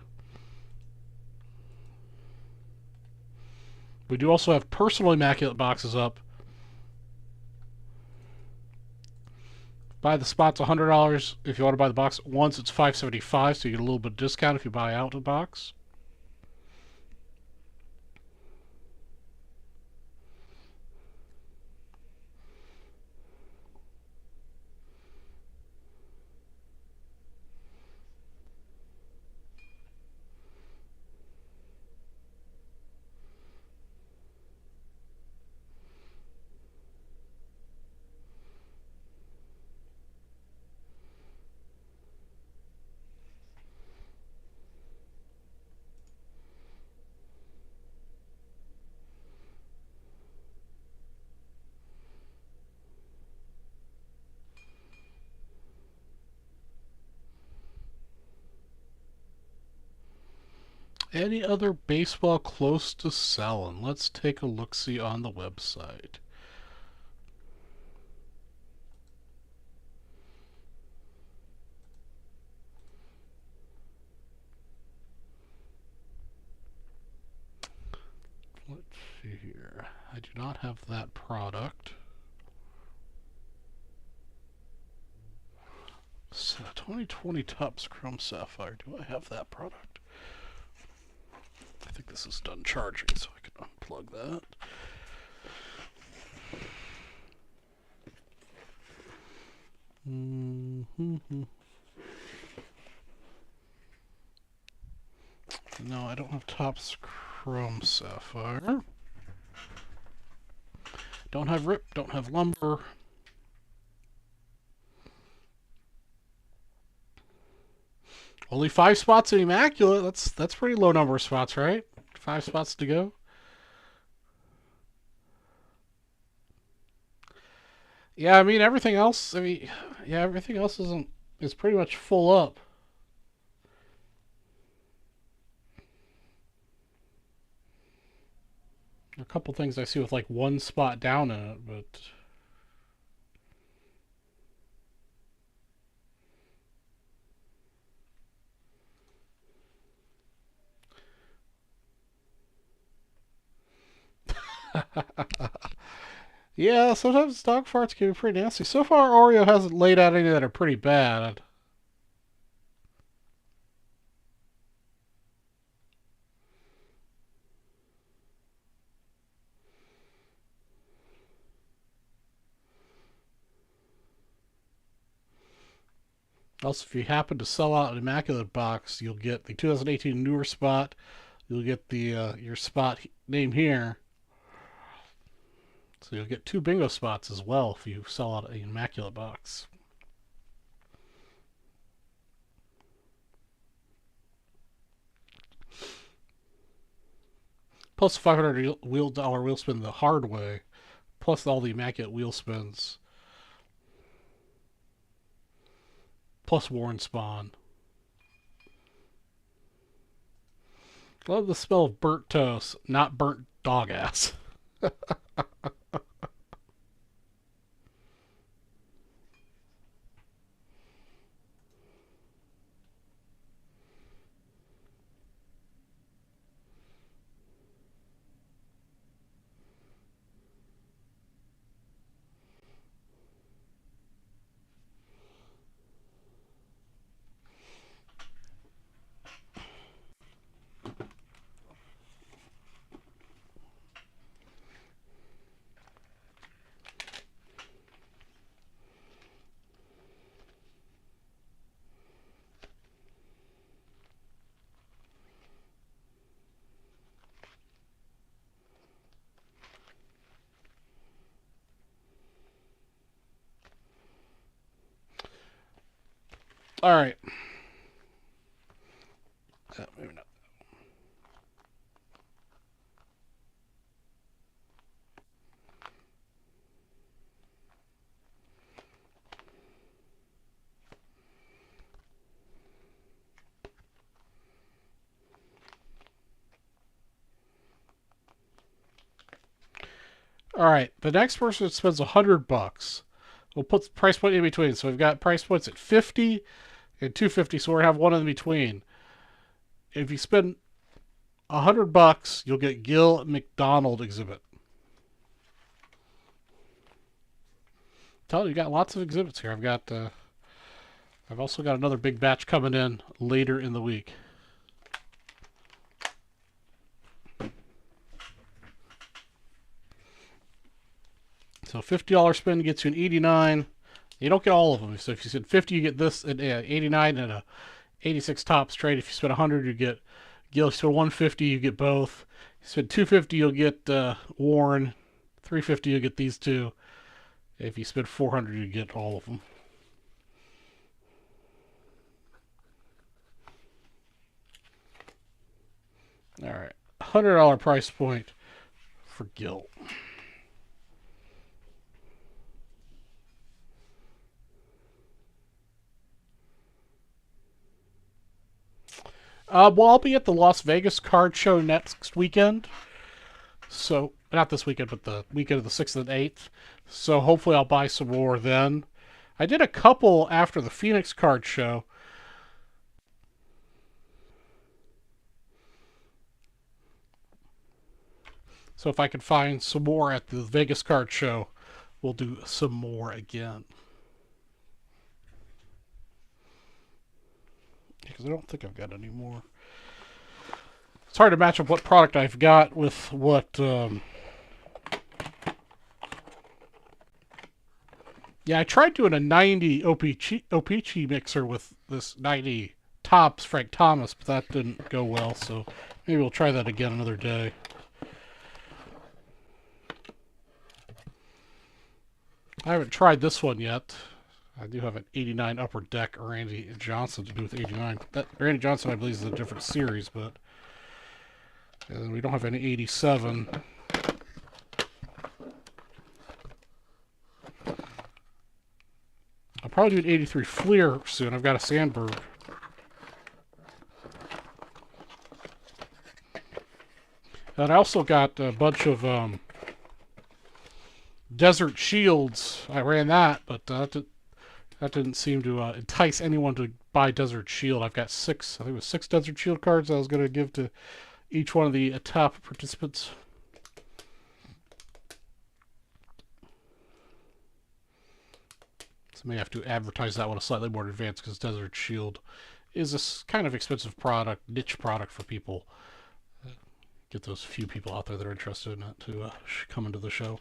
We do also have personal Immaculate boxes up. Buy the spots $100. If you want to buy the box at once, it's $5.75, so you get a little bit of discount if you buy out the box. Any other baseball close to selling? Let's take a look-see on the website. Let's see here. I do not have that product. So 2020 Topps Chrome Sapphire. Do I have that product? I think this is done charging, so I can unplug that. No, I don't have Topps Chrome Sapphire. Don't have Rip, don't have Lumber. Only 5 spots in Immaculate. That's pretty low number of spots, right? 5 spots to go. Yeah, I mean everything else. Everything else is pretty much full up. A couple things I see with like one spot down in it, but yeah, sometimes dog farts can be pretty nasty. So far, Oreo hasn't laid out any that are pretty bad. Also, if you happen to sell out an Immaculate box, you'll get the 2018 newer spot. You'll get the your spot name here. So you'll get 2 bingo spots as well if you sell out an Immaculate box. Plus $500 wheel spin the hard way. Plus all the Immaculate wheel spins. Plus Warren Spawn. Love the smell of burnt toast, not burnt dog ass. All right. Maybe not. All right. The next person spends $100. We'll put the price point in between. So we've got price points at 50 and 250. So we're gonna have one in between. If you spend $100, you'll get Gil McDonald exhibit. Tell you, got lots of exhibits here. I've also got another big batch coming in later in the week. So $50 spin gets you an 89. You don't get all of them. So if you spend 50, you get this at 89 and a 86 top straight. If you spend 100, you get Gil. If you spend 150, you get both. If you spend 250, you'll get Warren. 350, you'll get these two. If you spend 400, you get all of them. All right, $100 price point for Gil. Well, I'll be at the Las Vegas card show next weekend. So, not this weekend, but the weekend of the 6th and 8th. So, hopefully, I'll buy some more then. I did a couple after the Phoenix card show. So, if I can find some more at the Vegas card show, we'll do some more again. Because I don't think I've got any more. It's hard to match up what product I've got with what. Yeah, I tried doing a 90 OPC mixer with this 90 Tops Frank Thomas, but that didn't go well. So maybe we'll try that again another day. I haven't tried this one yet. I do have an 89 Upper Deck Randy Johnson to do with 89. That Randy Johnson, I believe, is a different series, but we don't have any 87. I'll probably do an 83 Fleer soon. I've got a Sandberg. And I also got a bunch of Desert Shields. I ran that, but that didn't seem to entice anyone to buy Desert Shield. I've got six, I think it was 6 Desert Shield cards I was going to give to each one of the top participants. So I may have to advertise that one a slightly more in advance because Desert Shield is a kind of expensive product, niche product for people. Get those few people out there that are interested in it to come into the show.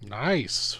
Nice.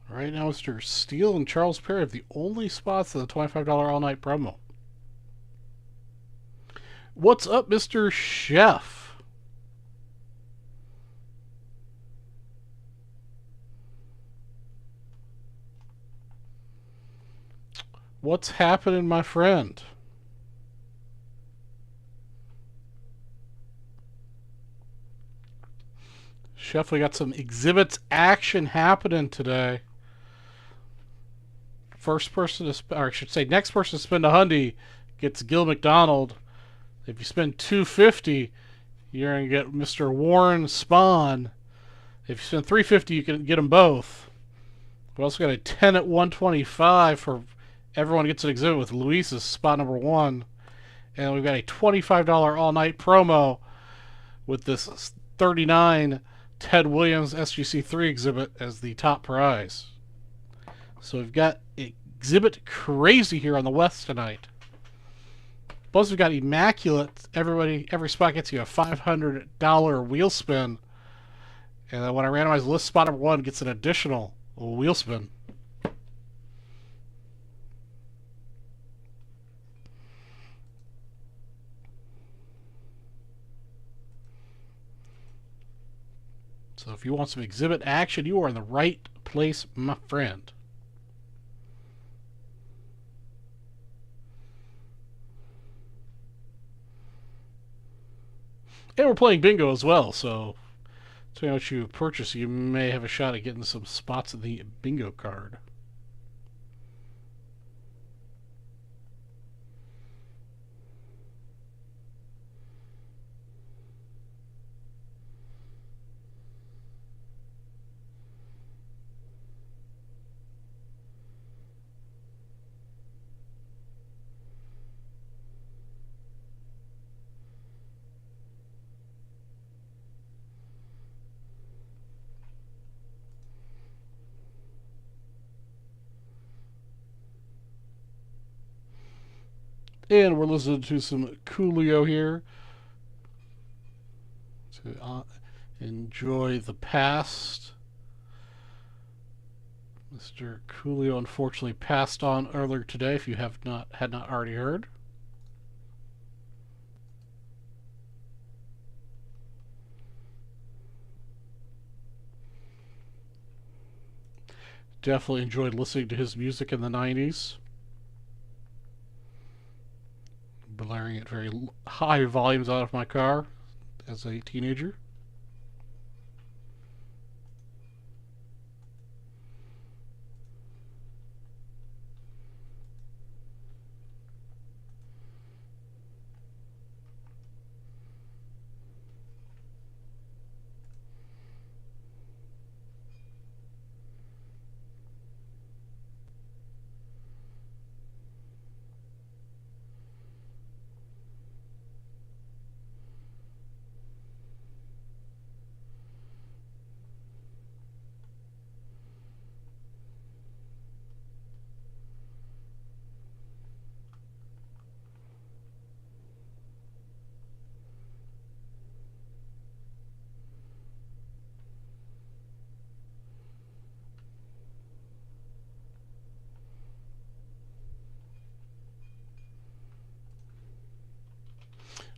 Right now, Mr. Steele and Charles Perry have the only spots in the $25 all-night promo. What's up, Mr. Chef? What's happening, my friend? Chef, we got some exhibits action happening today. First person to, or I should say, next person to spend $100 gets Gil McDonald. If you spend $250, you're gonna get Mr. Warren Spahn. If you spend $350, you can get them both. We also got a 10 at 125 for everyone gets an exhibit with Luis's spot number 1. And we've got a $25 all-night promo with this 39 Ted Williams SGC3 exhibit as the top prize. So we've got exhibit crazy here on the West tonight. Plus we've got immaculate. Every spot gets you a $500 wheel spin. And then when I randomize list, spot number 1 gets an additional wheel spin. So if you want some exhibit action, you are in the right place, my friend. And we're playing bingo as well, so depending on what you purchase, you may have a shot at getting some spots in the bingo card. And we're listening to some Coolio here to enjoy the past. Mr. Coolio unfortunately passed on earlier today, if you had not already heard. Definitely enjoyed listening to his music in the 90s. Blaring at very high volumes out of my car as a teenager.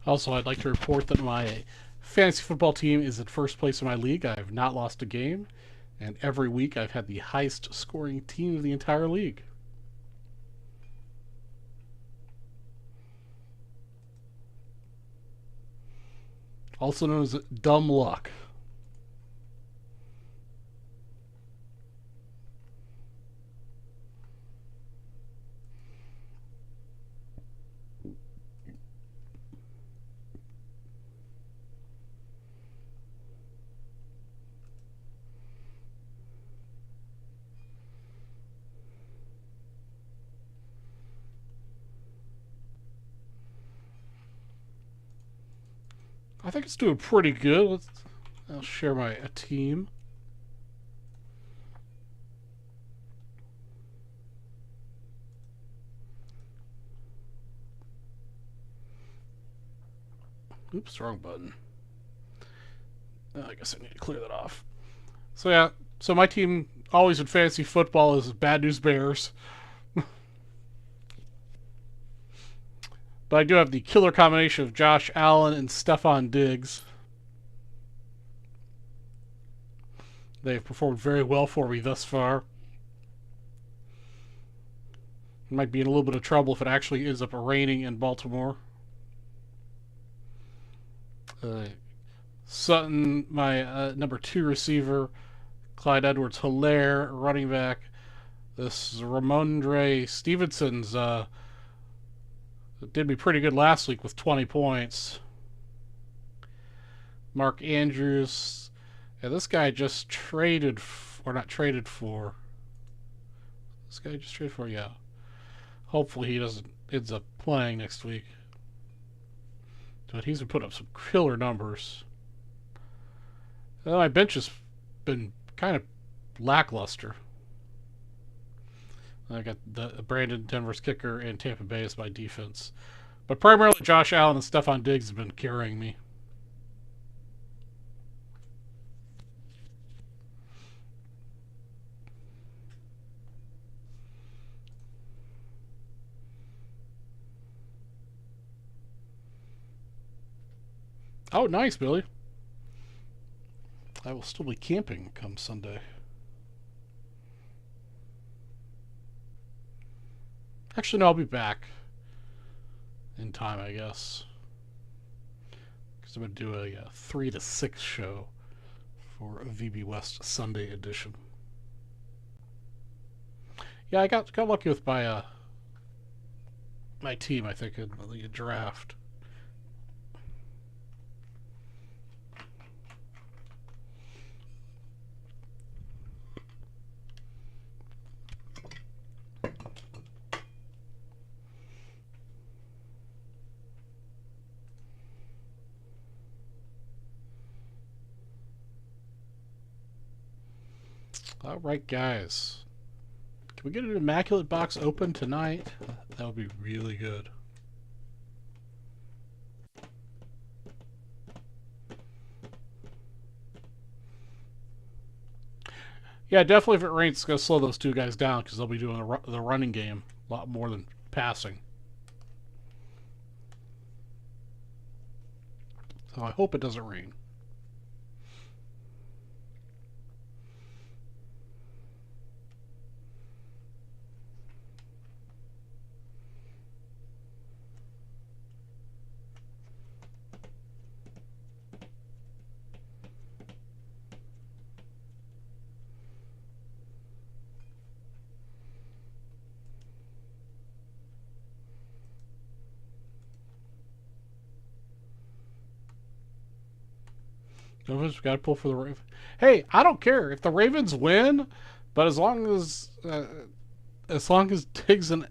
Also, I'd like to report that my fantasy football team is in first place in my league. I have not lost a game, and every week I've had the highest scoring team of the entire league. Also known as dumb luck. I think it's doing pretty good. I'll share my team. Oops, wrong button. I guess I need to clear that off. So yeah, so my team always in fantasy football is Bad News Bears. But I do have the killer combination of Josh Allen and Stephon Diggs. They've performed very well for me thus far. Might be in a little bit of trouble if it actually ends up raining in Baltimore. Sutton, my number 2 receiver. Clyde Edwards-Helaire, running back. This Ramondre Stevenson's did me pretty good last week with 20 points. Mark Andrews. Yeah, this guy just traded, or not traded for. This guy just traded for, yeah. Hopefully he doesn't ends up playing next week. But he's been putting up some killer numbers. My bench has been kind of lackluster. I got the Brandon, Denver's kicker, and Tampa Bay as my defense. But primarily Josh Allen and Stephon Diggs have been carrying me. Oh, nice, Billy. I will still be camping come Sunday. Actually, no, I'll be back in time, I guess. Because I'm going to do a 3 to 6 show for a VB West Sunday edition. Yeah, I got lucky with my my team, I think, in the draft. All right, guys. Can we get an Immaculate Box open tonight? That would be really good. Yeah, definitely if it rains, it's going to slow those two guys down because they'll be doing the running game a lot more than passing. So I hope it doesn't rain. Ravens got to pull for the Ravens. Hey, I don't care if the Ravens win, but as long as Diggs and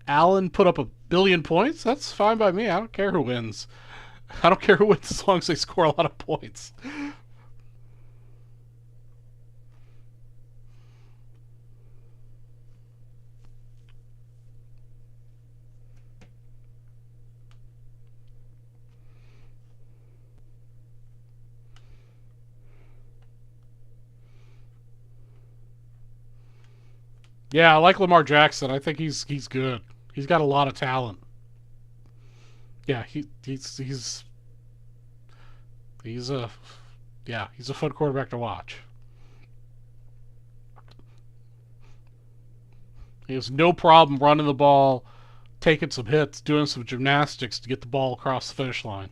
Allen put up 1,000,000,000 points, that's fine by me. I don't care who wins. I don't care who wins as long as they score a lot of points. Yeah, I like Lamar Jackson. I think he's good. He's got a lot of talent. Yeah, he's a he's a fun quarterback to watch. He has no problem running the ball, taking some hits, doing some gymnastics to get the ball across the finish line.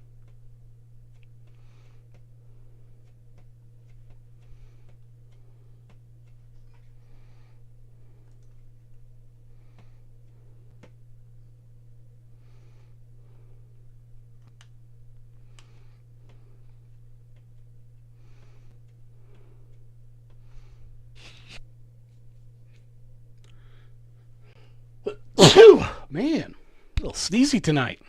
Man, a little sneezy tonight.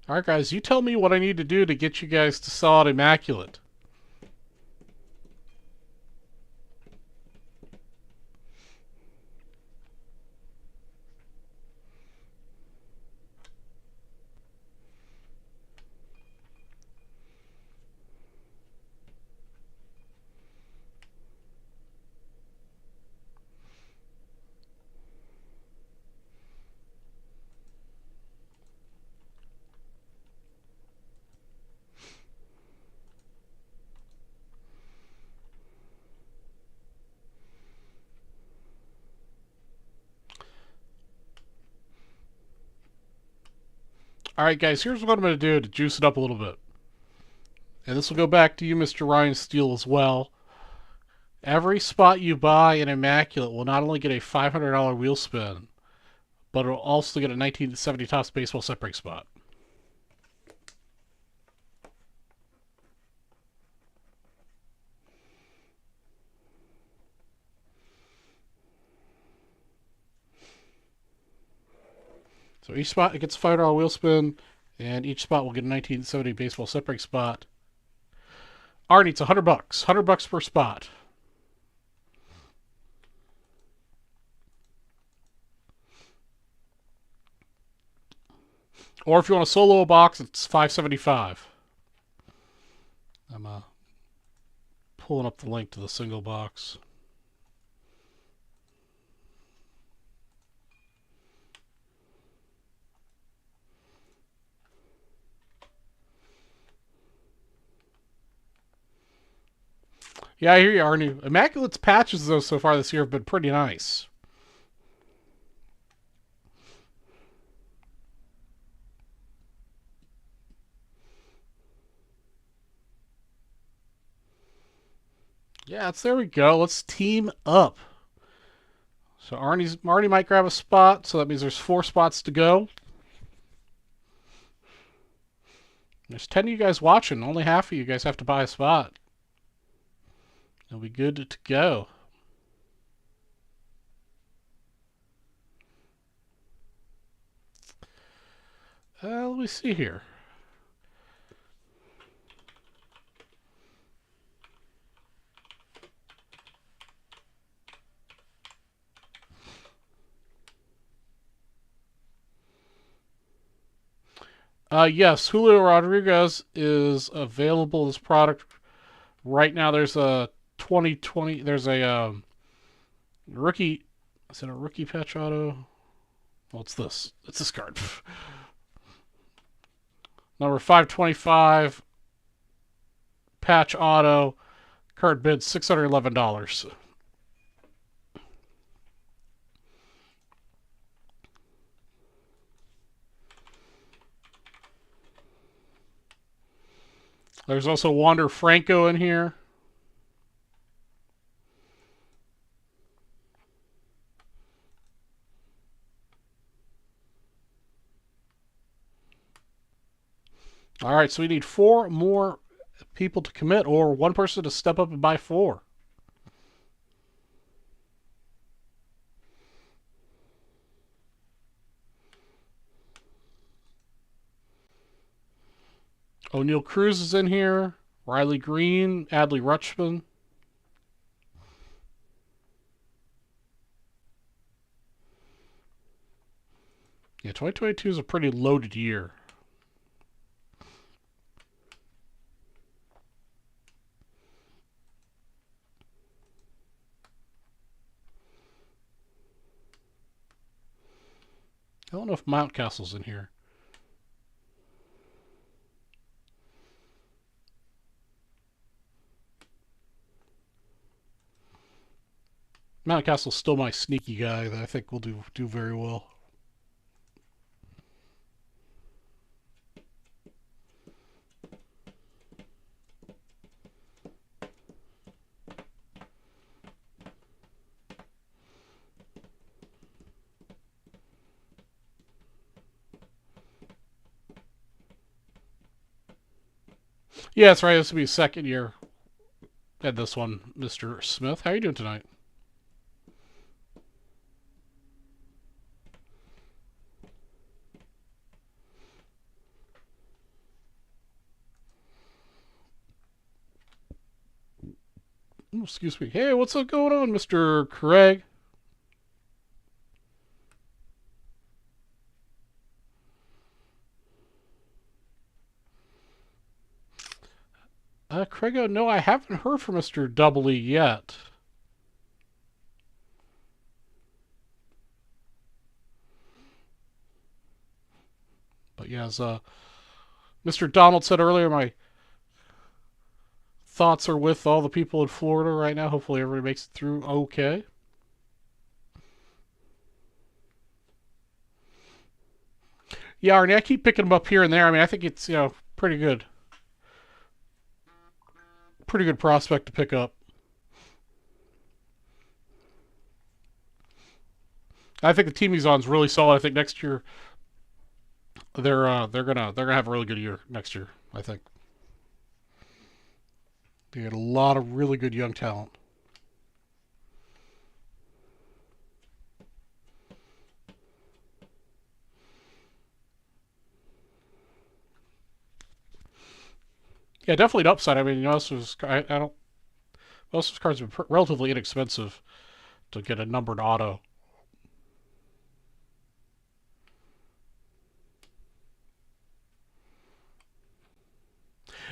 All right, guys, you tell me what I need to do to get you guys to sell out Immaculate. All right, guys, here's what I'm going to do to juice it up a little bit. And this will go back to you, Mr. Ryan Steele, as well. Every spot you buy in Immaculate will not only get a $500 wheel spin, but it'll also get a 1970 Topps baseball set break spot. So each spot gets a $5 wheel spin, and each spot will get a 1970 baseball set break spot. Arnie, it's $100. $100 per spot. Or if you want a solo box, it's $575. I'm pulling up the link to the single box. Yeah, I hear you, Arnie. Immaculate's patches, though, so far this year have been pretty nice. Yeah, there we go. Let's team up. So Arnie might grab a spot, so that means there's 4 spots to go. There's 10 of you guys watching. Only half of you guys have to buy a spot. It'll be good to go. Let me see here. Yes, Julio Rodriguez is available as product right now. There's a 2020. There's a rookie. Is it a rookie patch auto? What's this? It's this card. Number 525 patch auto. Card bid $611. There's also Wander Franco in here. All right, so we need 4 more people to commit, or one person to step up and buy 4. O'Neal Cruz is in here. Riley Green, Adley Rutschman. Yeah, 2022 is a pretty loaded year. I don't know if Mountcastle's in here. Mountcastle's still my sneaky guy that I think will do very well. Yeah, that's right. This will be his second year at this one, Mr. Smith. How are you doing tonight? Oh, excuse me. Hey, what's up going on, Mr. Craig? Craig, no, I haven't heard from Mr. Double E yet. But yeah, as Mr. Donald said earlier, my thoughts are with all the people in Florida right now. Hopefully everybody makes it through okay. Yeah, Arnie, I keep picking them up here and there. I mean, I think it's, pretty good. Pretty good prospect to pick up. I think the team he's on is really solid. I think next year they're gonna have a really good year next year. I think they had a lot of really good young talent. Yeah, definitely an upside. I mean, most of his, I don't most of his cards have been relatively inexpensive to get a numbered auto.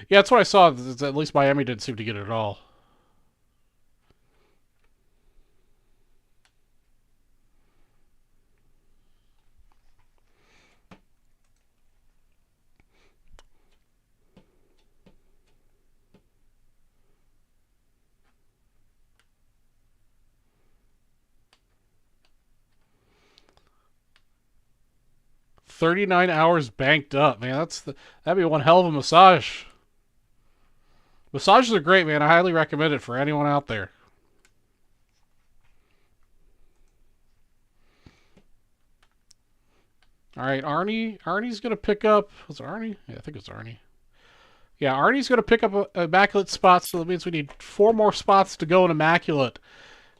Yeah, that's what I saw. At least Miami didn't seem to get it at all. $39 banked up, man. That'd be one hell of a massage. Massages are great, man. I highly recommend it for anyone out there. All right, Arnie. Arnie's gonna pick up. Was it Arnie? Yeah, I think it's Arnie. Yeah, Arnie's gonna pick up a immaculate spot, so that means we need 4 more spots to go in immaculate,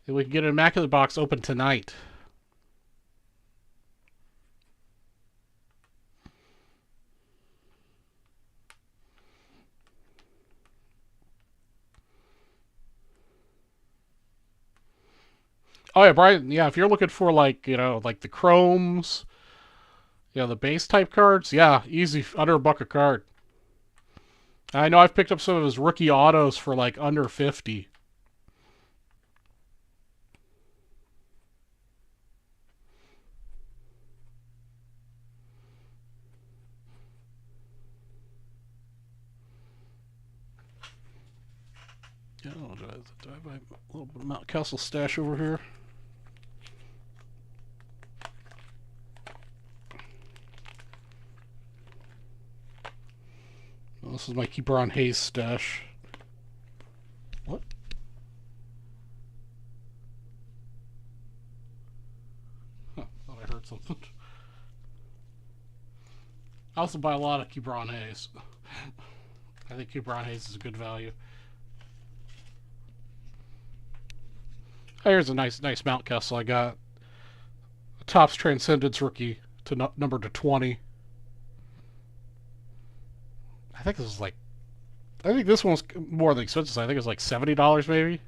and we can get an immaculate box open tonight. Oh yeah, Brian. Yeah, if you're looking for like like the chromes, the base type cards, yeah, easy under $1 a card. I know I've picked up some of his rookie autos for like under 50. Yeah, do I have my little Mount Castle stash over here? This is my Keeper on Hayes stash. What? Huh, thought I heard something. I also buy a lot of Keeper on Hayes. I think Keeper on Hayes is a good value. Here's a nice Mountcastle I got. Topps Transcendence rookie to number to 20. I think this is like, I think this one's more than expensive. I think it's like $70 maybe.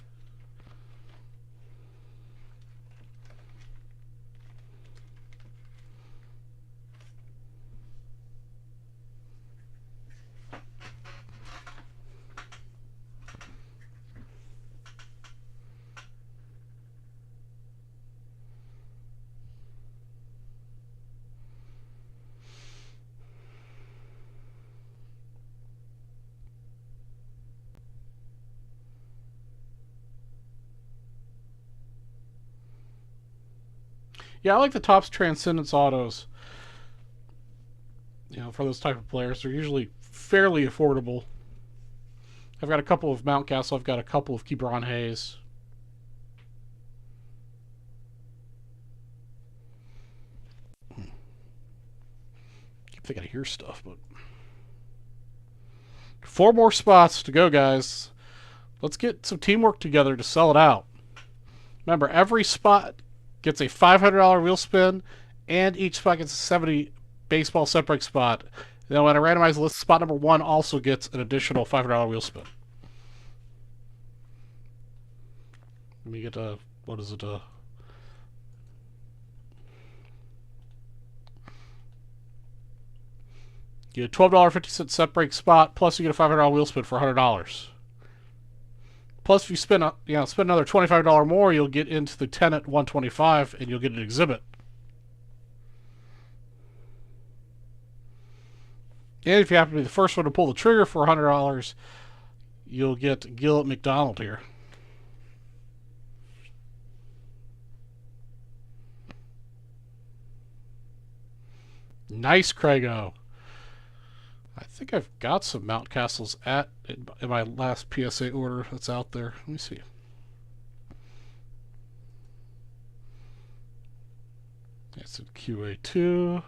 Yeah, I like the Topps Transcendence autos. You know, for those type of players, they're usually fairly affordable. I've got a couple of Mountcastle. I've got a couple of Keeper on Hayes. Keep thinking I hear stuff, but 4 more spots to go, guys. Let's get some teamwork together to sell it out. Remember, every spot gets a $500 wheel spin, and each spot gets a 70 baseball set break spot. Then when I randomize the list, spot number 1 also gets an additional $500 wheel spin. Let me get a, what is it? You get a $12.50 set break spot, plus you get a $500 wheel spin for $100. Plus, if you spend another $25 more, you'll get into the 10 at 125, and you'll get an exhibit. And if you happen to be the first one to pull the trigger for $100, you'll get Gillett McDonald here. Nice, Craigo. I think I've got some Mountcastles in my last PSA order that's out there. Let me see. It's in QA2.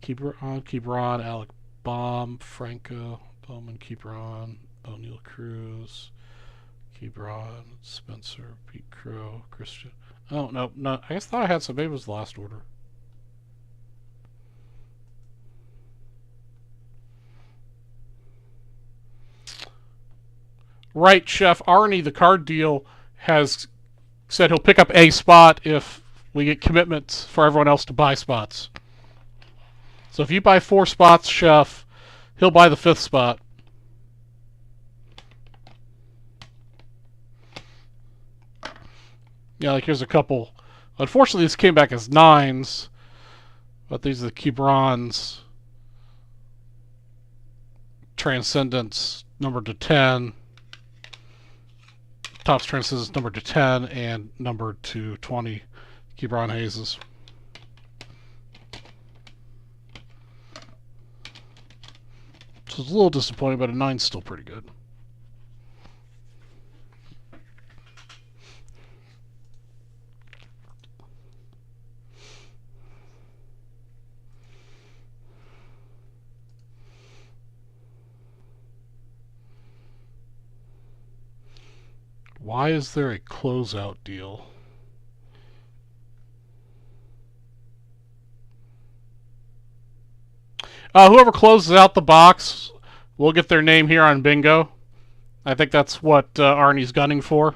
Keeper on, Alec Baum, Franco, Bowman, Keeper on, O'Neill Cruz, Keeper on, Spencer, Pete Crow, Christian. Oh, no. I guess I thought I had some. Maybe it was the last order. Right, Chef. Arnie, the card deal, has said he'll pick up a spot if we get commitments for everyone else to buy spots. So if you buy 4 spots, Chef, he'll buy the 5th spot. Yeah, like here's a couple. Unfortunately, this came back as 9s, but these are the Keeper-ons. Transcendence, numbered to 10. Topps Transcendence, numbered to 10, and numbered to 20. Keeper on Hayes. So it's a little disappointing, but a 9's still pretty good. Why is there a closeout deal? Whoever closes out the box will get their name here on bingo. I think that's what Arnie's gunning for.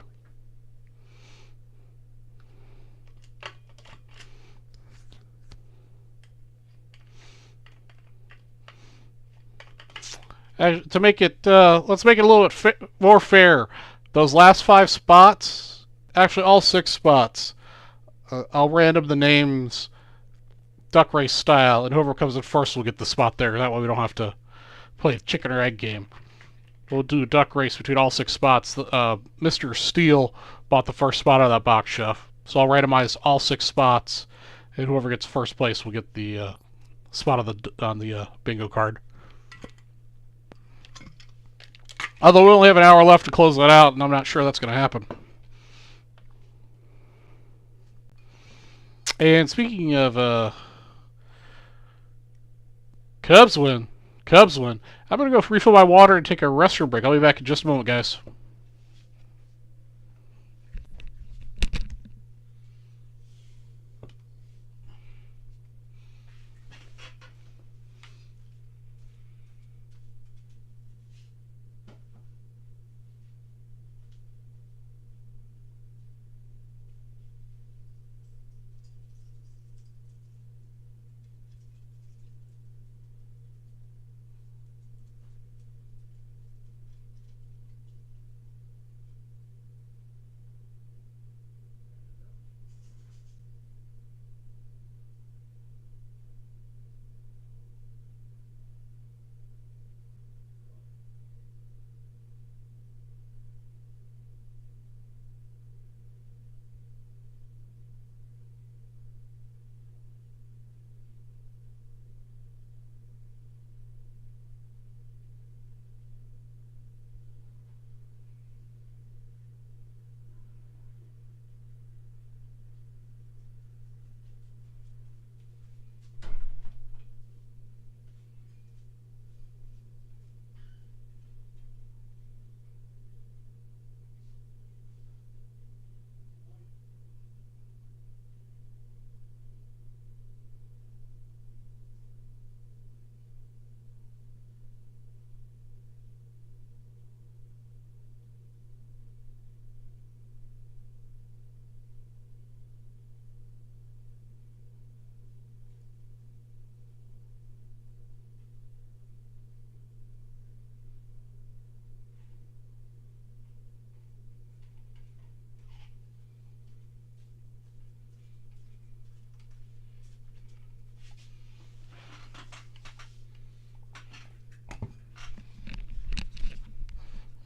To make it, let's make it a little bit more fair. Those last 5 spots, actually all 6 spots, I'll random the names duck race style, and whoever comes in first will get the spot there. That way we don't have to play a chicken or egg game. We'll do a duck race between all 6 spots. Mr. Steele bought the first spot out of that box, Chef. So I'll randomize all 6 spots, and whoever gets first place will get the spot on the bingo card. Although we only have an hour left to close that out, and I'm not sure that's going to happen. And speaking of Cubs win. Cubs win. I'm going to go refill my water and take a restroom break. I'll be back in just a moment, guys.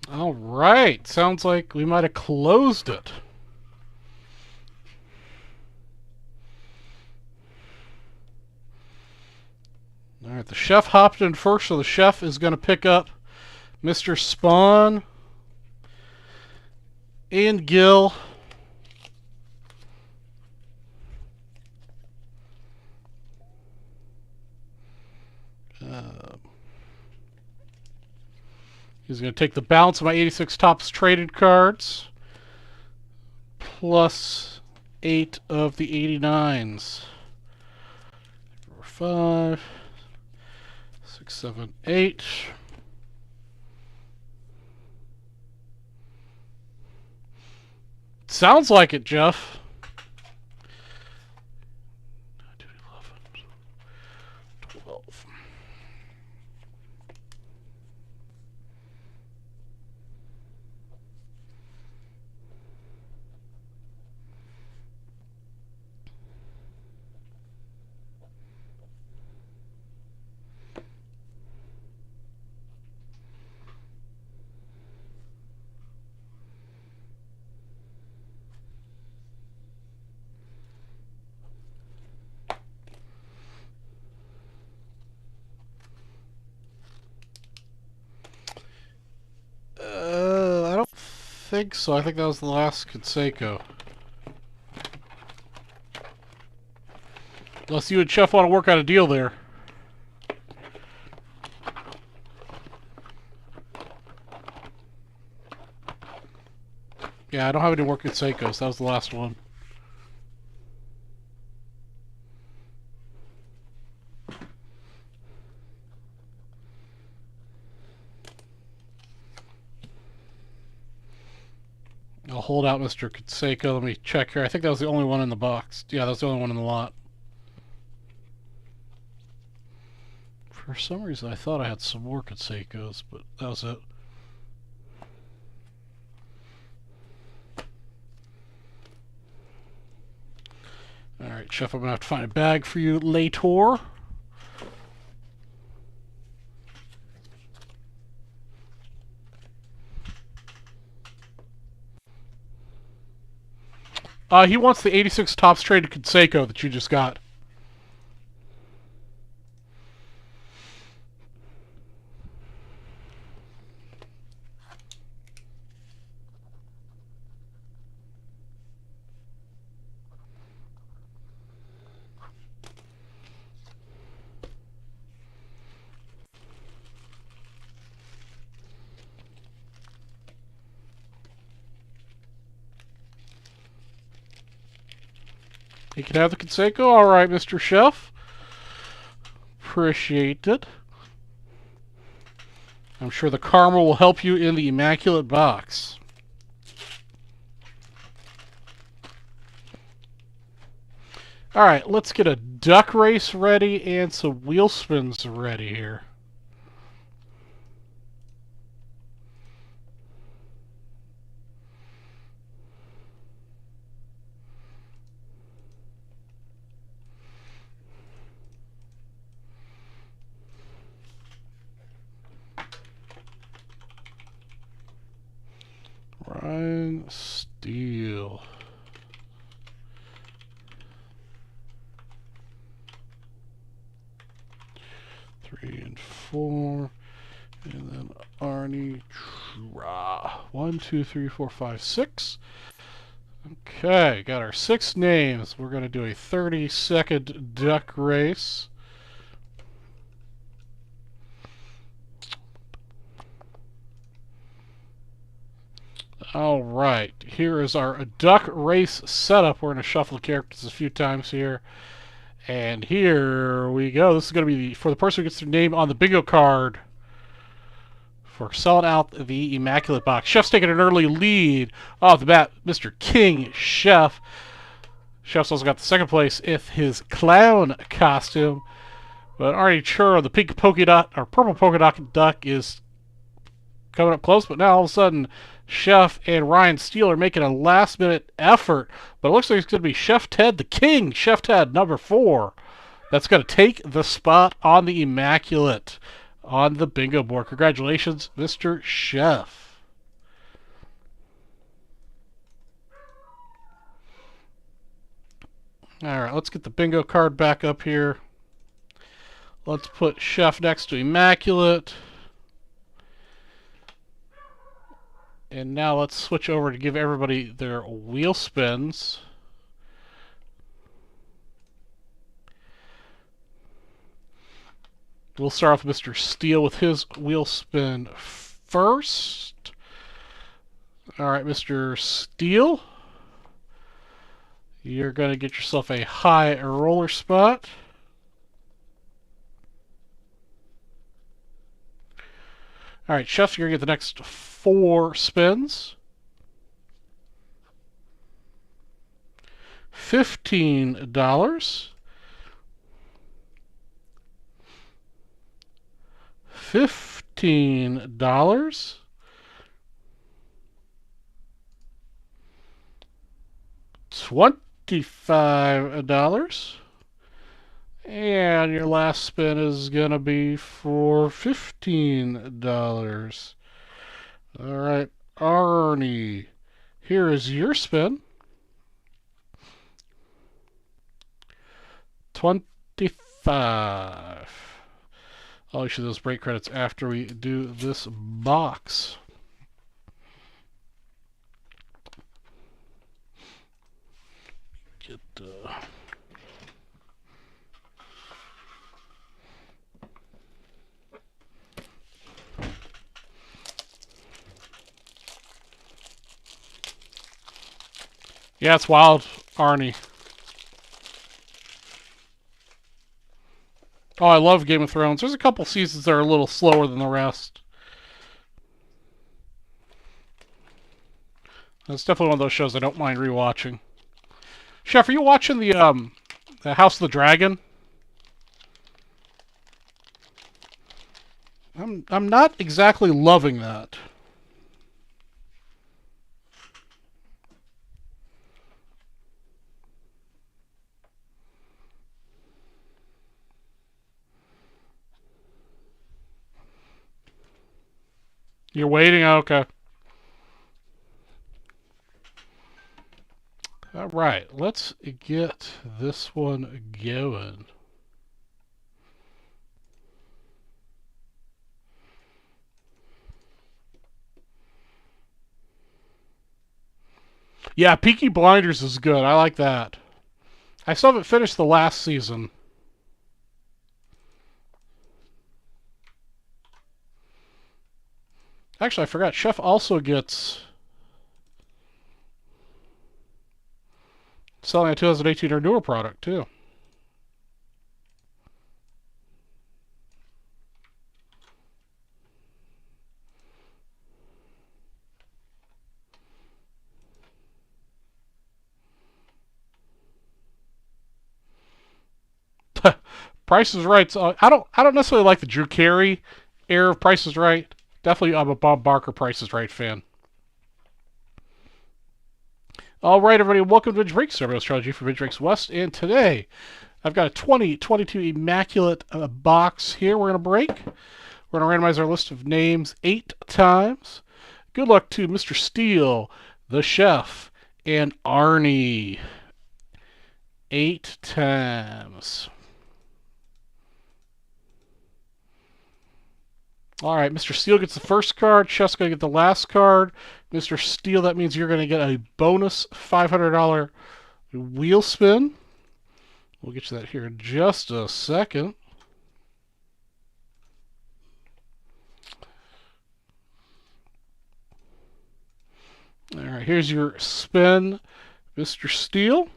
All right. Sounds like we might have closed it. All right. The chef hopped in first, so the chef is going to pick up Mr. Spawn and Gil. He's going to take the balance of my 86 Topps traded cards, plus 8 of the 89s. 4, 5, 6, 7, 8. Sounds like it, Jeff. 11, 12. I don't think so. I think that was the last Canseco. Unless you and Chef want to work out a deal there. Yeah, I don't have any more Cansecos. That was the last one. I'll hold out Mr. Canseco. Let me check here. I think that was the only one in the box. Yeah, that was the only one in the lot. For some reason, I thought I had some more Cansecos, but that was it. Alright, Chef, I'm going to have to find a bag for you later. He wants the 86 Topps traded Canseco that you just got. You can have the Conseco. All right, Mr. Chef. Appreciate it. I'm sure the karma will help you in the immaculate box. All right, let's get a duck race ready and some wheel spins ready here. Ryan Steele. Three and four. And then Arnie Tra. 1, 2, 3, 4, 5, 6. Okay, got our 6 names. We're going to do a 30-second duck race. All right, here is our duck race setup. We're going to shuffle the characters a few times here. And here we go. This is going to be for the person who gets their name on the bingo card for selling out the Immaculate Box. Chef's taking an early lead off the bat. Mr. King Chef. Chef's also got the second place with his clown costume. But Arnie Churro, the pink polka dot, or purple polka dot duck, is coming up close. But now all of a sudden, Chef and Ryan Steele are making a last-minute effort. But it looks like it's going to be Chef Ted the King, Chef Ted number 4. That's going to take the spot on the Immaculate on the bingo board. Congratulations, Mr. Chef. All right, let's get the bingo card back up here. Let's put Chef next to Immaculate. And now let's switch over to give everybody their wheel spins. We'll start off with Mr. Steele with his wheel spin first. All right, Mr. Steele. You're going to get yourself a high roller spot. All right, Chef, you're going to get the next 4 spins. $15. $15. $25. And your last spin is going to be for $15. All right, Arnie, here is your spin. 25. I'll issue those break credits after we do this box. Get yeah, it's wild, Arnie. Oh, I love Game of Thrones. There's a couple seasons that are a little slower than the rest. It's definitely one of those shows I don't mind rewatching. Chef, are you watching the House of the Dragon? I'm not exactly loving that. You're waiting? Okay. All right, let's get this one going. Yeah, Peaky Blinders is good. I like that. I still haven't finished the last season. Actually, I forgot. Chef also gets Selling a 2018 or newer product, too. Price is Right. So I don't necessarily like the Drew Carey era of Price is Right. Definitely, I'm a Bob Barker Price is Right fan. All right, everybody, welcome to Vintage Breaks. Everybody's Strategy for Vintage Breaks West, and today I've got a 2022 Immaculate box here. We're going to break. We're going to randomize our list of names 8 times. Good luck to Mr. Steele, the Chef, and Arnie. 8 times. All right, Mr. Steele gets the first card. Chef's going to get the last card. Mr. Steele, that means you're going to get a bonus $500 wheel spin. We'll get you that here in just a second. All right, here's your spin, Mr. Steele.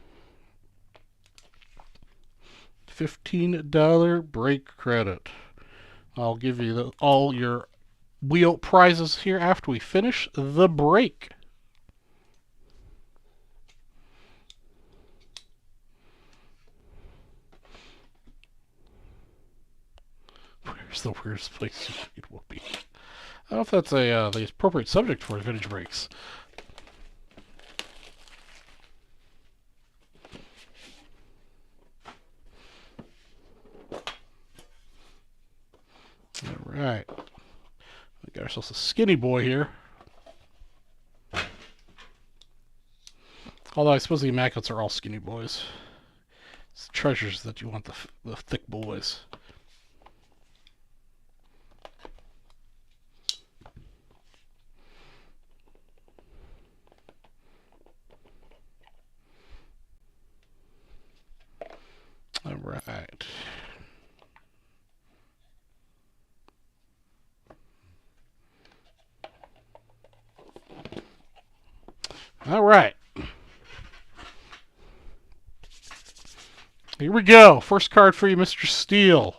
$15 break credit. I'll give you all your wheel prizes here after we finish the break. Where's the weirdest place it will be? I don't know if that's the appropriate subject for vintage breaks. All right, we got ourselves a skinny boy here. Although I suppose the Immaculates are all skinny boys. It's treasures that you want the thick boys. All right. All right. Here we go. First card for you, Mr. Steele.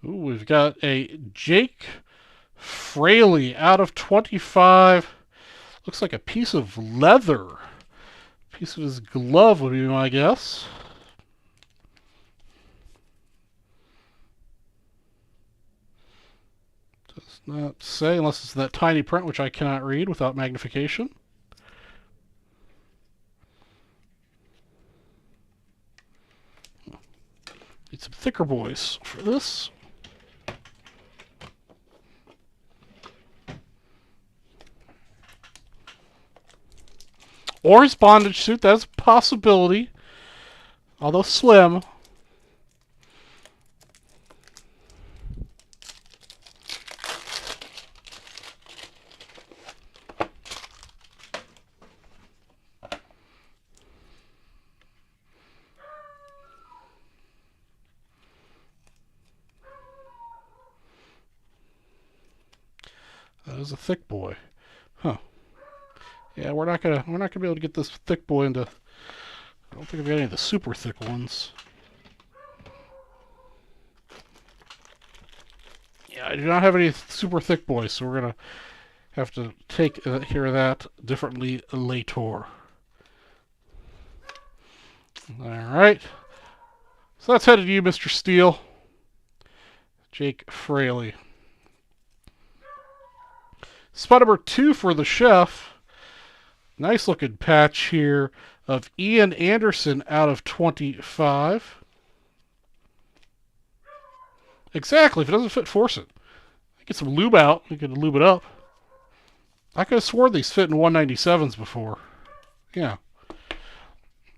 Ooh, we've got a Jake Fraley out of 25. Looks like a piece of leather. Piece of his glove would be my guess. Does not say, unless it's that tiny print, which I cannot read without magnification. Need some thicker boys for this. Or his bondage suit, that's a possibility. Although slim. That is a thick boy. Huh. Yeah, we're not gonna be able to get this thick boy into. I don't think I've got any of the super thick ones. Yeah, I do not have any super thick boys, so we're gonna have to take care of that differently later. All right. So that's headed to you, Mr. Steele. Jake Fraley. Spot number 2 for the Chef. Nice looking patch here of Ian Anderson out of 25. Exactly. If it doesn't fit, force it. Get some lube out. You can lube it up. I could have sworn these fit in 197s before. Yeah.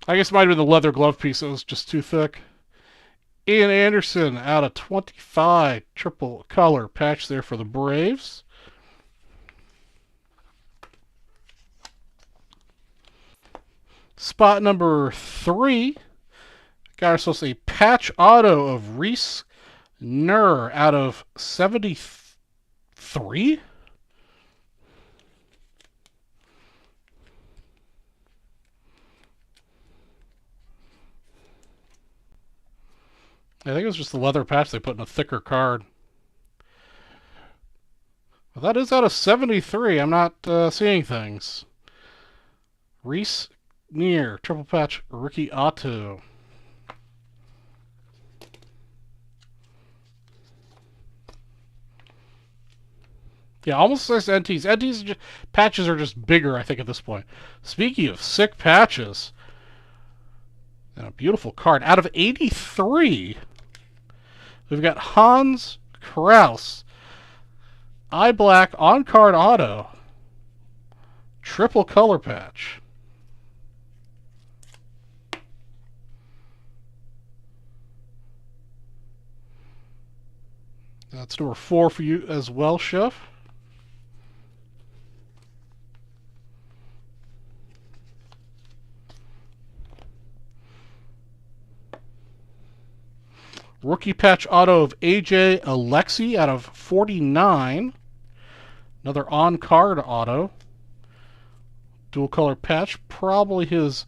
I guess it might have been the leather glove piece that was just too thick. Ian Anderson out of 25. Triple color patch there for the Braves. Spot number 3. Got ourselves a patch auto of Reese Nur out of 73. I think it was just the leather patch they put in a thicker card. Well, that is out of 73. I'm not seeing things. Reese Neer, triple patch, rookie auto. Yeah, almost as NTs. NTs patches are just bigger, I think, at this point. Speaking of sick patches, and a beautiful card. Out of 83, we've got Hans Kraus. Eye black on card auto. Triple color patch. That's number 4 for you as well, Chef. Rookie patch auto of AJ Alexi out of 49. Another on-card auto. Dual color patch. Probably his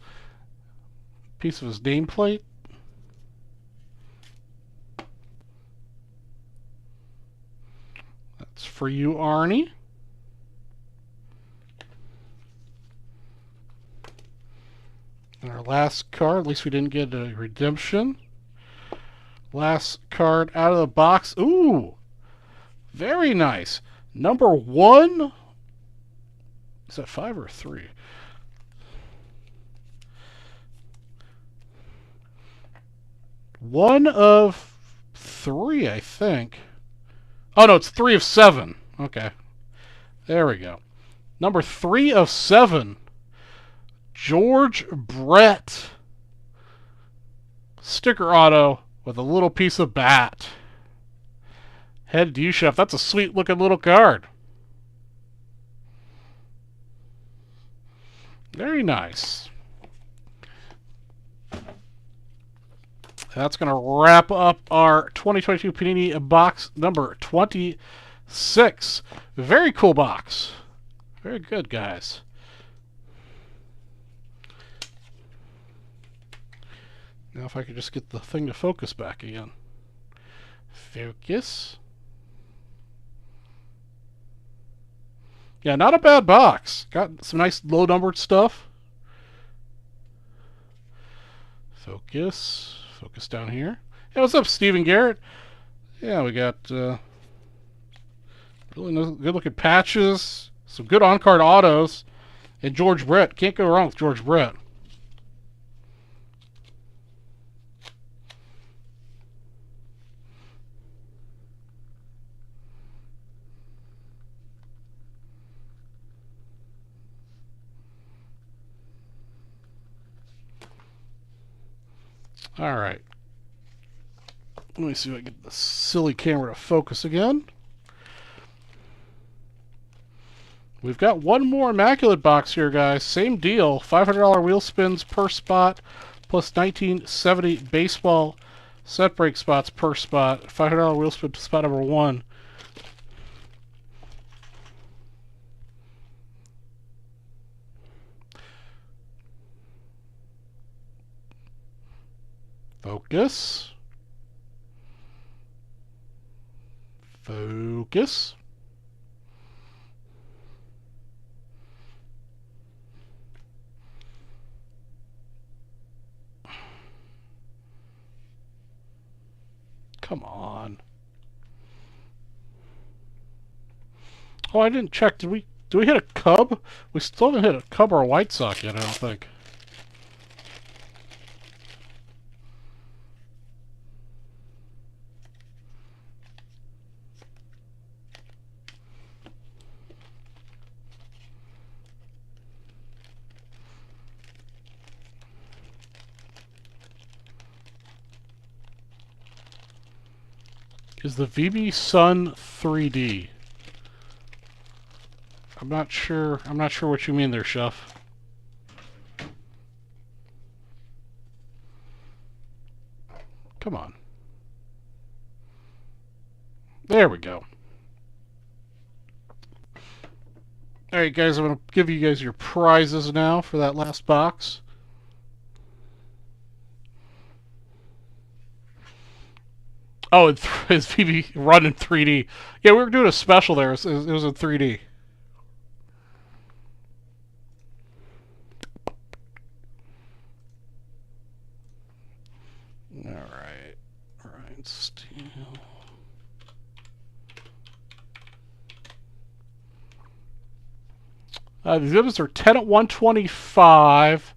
piece of his nameplate. That's for you, Arnie. And our last card, at least we didn't get a redemption. Last card out of the box. Ooh, very nice. Number 1. Is that 5 or 3? One of 3, I think. Oh, no, it's 3 of 7. Okay. There we go. Number 3 of 7. George Brett. Sticker auto with a little piece of bat. Head to you, Chef. That's a sweet looking little card. Very nice. That's going to wrap up our 2022 Panini box number 26. Very cool box. Very good, guys. Now if I could just get the thing to focus back again. Focus. Yeah, not a bad box. Got some nice low-numbered stuff. Focus. Focus down here. Yeah, what's up, Stephen Garrett? Yeah, we got really good-looking patches, some good on-card autos, and George Brett. Can't go wrong with George Brett. All right. Let me see if I can get the silly camera to focus again. We've got one more Immaculate box here, guys. Same deal. $500 wheel spins per spot, plus 1970 baseball set break spots per spot. $500 wheel spin spot number 1. Focus. Focus. Come on. Oh, I didn't check. Did we hit a Cub? We still haven't hit a Cub or a White Sox yet, I don't think. Is the VB Sun 3D? I'm not sure what you mean there, Chef. Come on. There we go. Alright guys, I'm going to give you guys your prizes now for that last box. Oh, his VB run in 3D. Yeah, we were doing a special there. It was in 3D. All right. Ryan Steele. The exhibits are 10 at 125.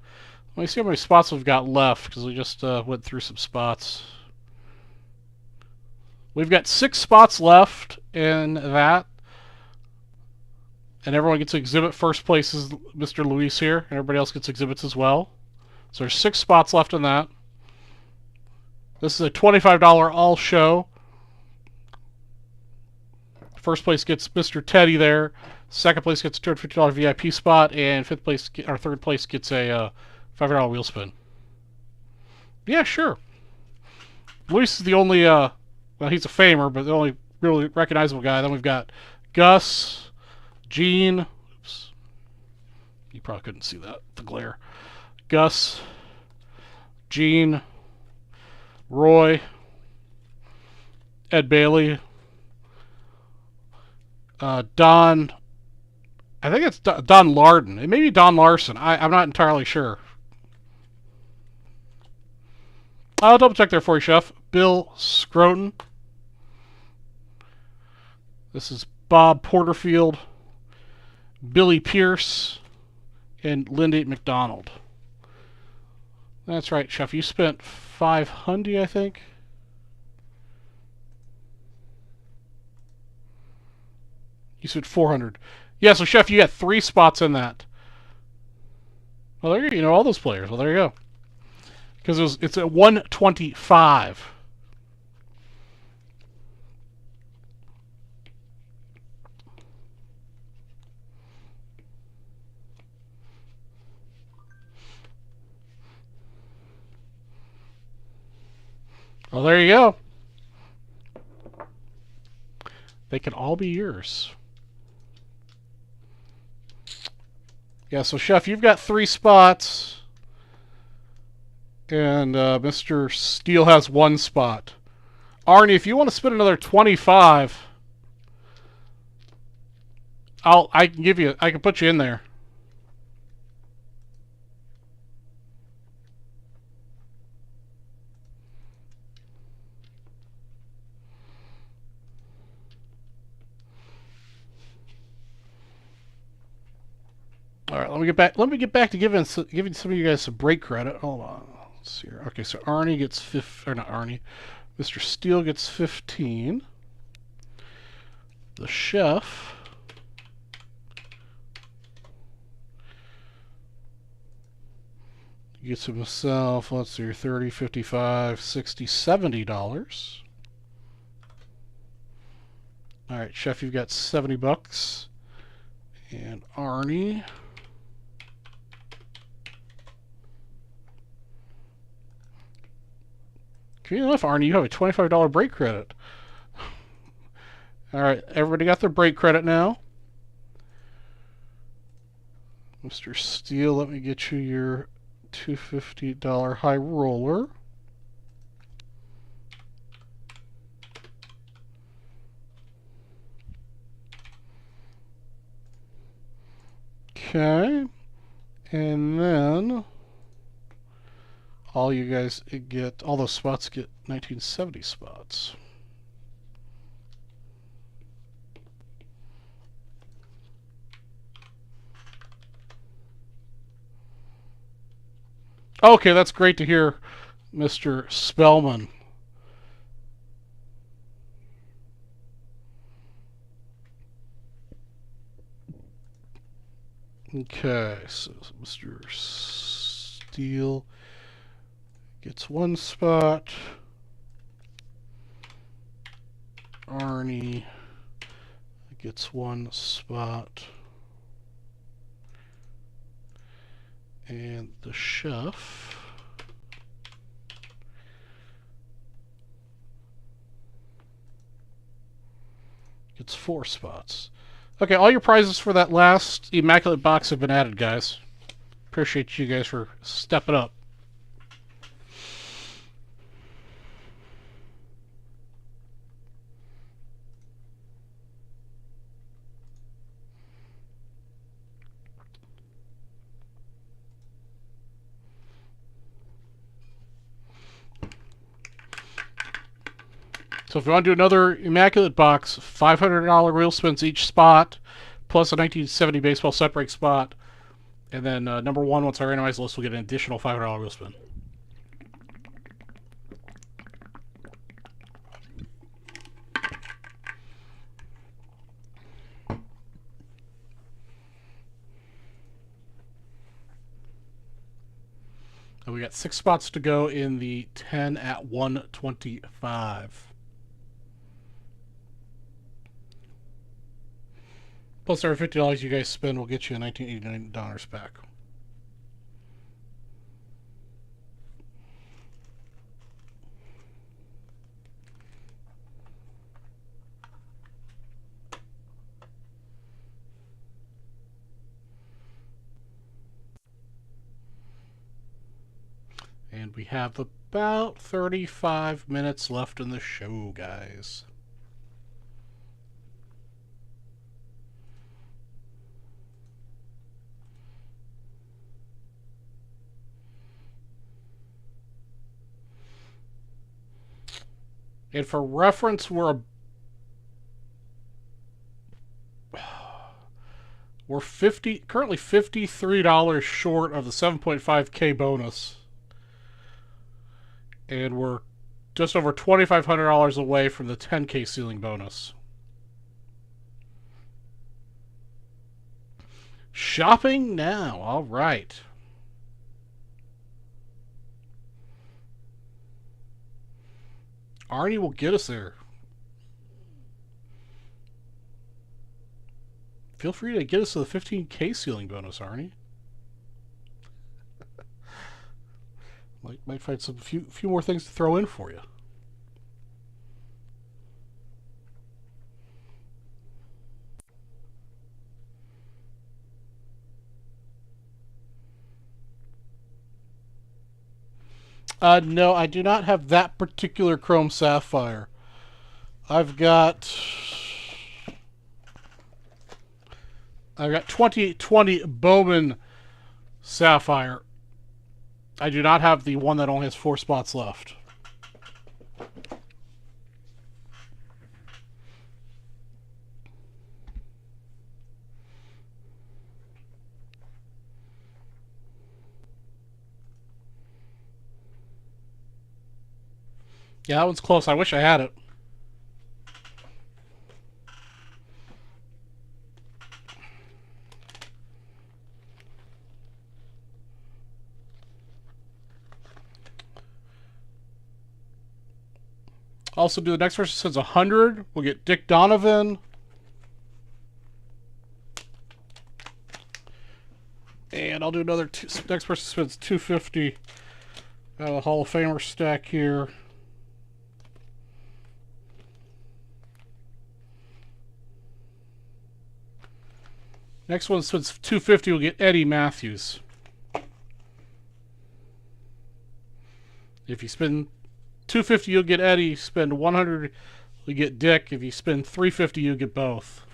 Let me see how many spots we've got left, because we just went through some spots. We've got 6 spots left in that. And everyone gets to exhibit. First place is Mr. Luis here, and everybody else gets exhibits as well. So there's 6 spots left in that. This is a $25 all show. First place gets Mr. Teddy there. Second place gets a $250 VIP spot, and third place gets a $5 wheel spin. Yeah, sure. Luis is the only, well, he's a famer, but the only really recognizable guy. Then we've got Gus, Gene. Oops. You probably couldn't see that, the glare. Gus, Gene, Roy, Ed Bailey, Don. I think it's Don Larden. It may be Don Larson. I'm not entirely sure. I'll double check there for you, Chef. Bill Scroton. This is Bob Porterfield, Billy Pierce, and Lindy McDonald. That's right, Chef. You spent $500, I think. You spent $400. Yeah, so Chef, you got 3 spots in that. Well, there you go. You know all those players. Well, there you go. Because it's at 125. Well, there you go. They can all be yours. Yeah, so Chef, you've got 3 spots. And Mr. Steele has 1 spot. Arnie, if you want to spend another 25, I can put you in there. All right, let me get back. Let me get back to giving some of you guys some break credit. Hold on. Let's see here. Okay, so Arnie gets not Arnie. Mr. Steele gets 15. The chef gets himself, let's see here, $30, $55, $60, $70. All right, Chef, you've got $70. And Arnie, okay, enough, Arnie, you have a $25 break credit. All right, everybody got their break credit now. Mr. Steele, let me get you your $250 high roller. Okay, and then all you guys get, all those spots get 1970 spots. Okay, that's great to hear, Mr. Spellman. Okay, so Mr. Steele gets 1 spot. Arnie gets 1 spot. And the chef gets 4 spots. Okay, all your prizes for that last Immaculate box have been added, guys. Appreciate you guys for stepping up. So if you want to do another Immaculate box, $500 wheel spins each spot, plus a 1970 baseball set break spot. And then number one, once I randomize the list, will get an additional $500 wheel spin. And we got 6 spots to go in the 10 at 125. Plus every $50 you guys spend will get you a $1989 back. And we have about 35 minutes left in the show, guys. And for reference, we're currently $53 short of the 7.5K bonus. And we're just over $2,500 away from the 10K ceiling bonus. Shopping now. All right. Arnie will get us there. Feel free to get us to the 15K ceiling bonus, Arnie. Might find some few more things to throw in for you. No, I do not have that particular Chrome Sapphire. I've got 2020 Bowman Sapphire. I do not have the one that only has 4 spots left. Yeah, that one's close. I wish I had it. Also, do the next person says 100. We'll get Dick Donovan. And I'll do another. Next person spends 250. Got a Hall of Famer stack here. Next one spends 250. We'll get Eddie Matthews. If you spend 250, you'll get Eddie. Spend 100, you get Dick. If you spend 350, you get both.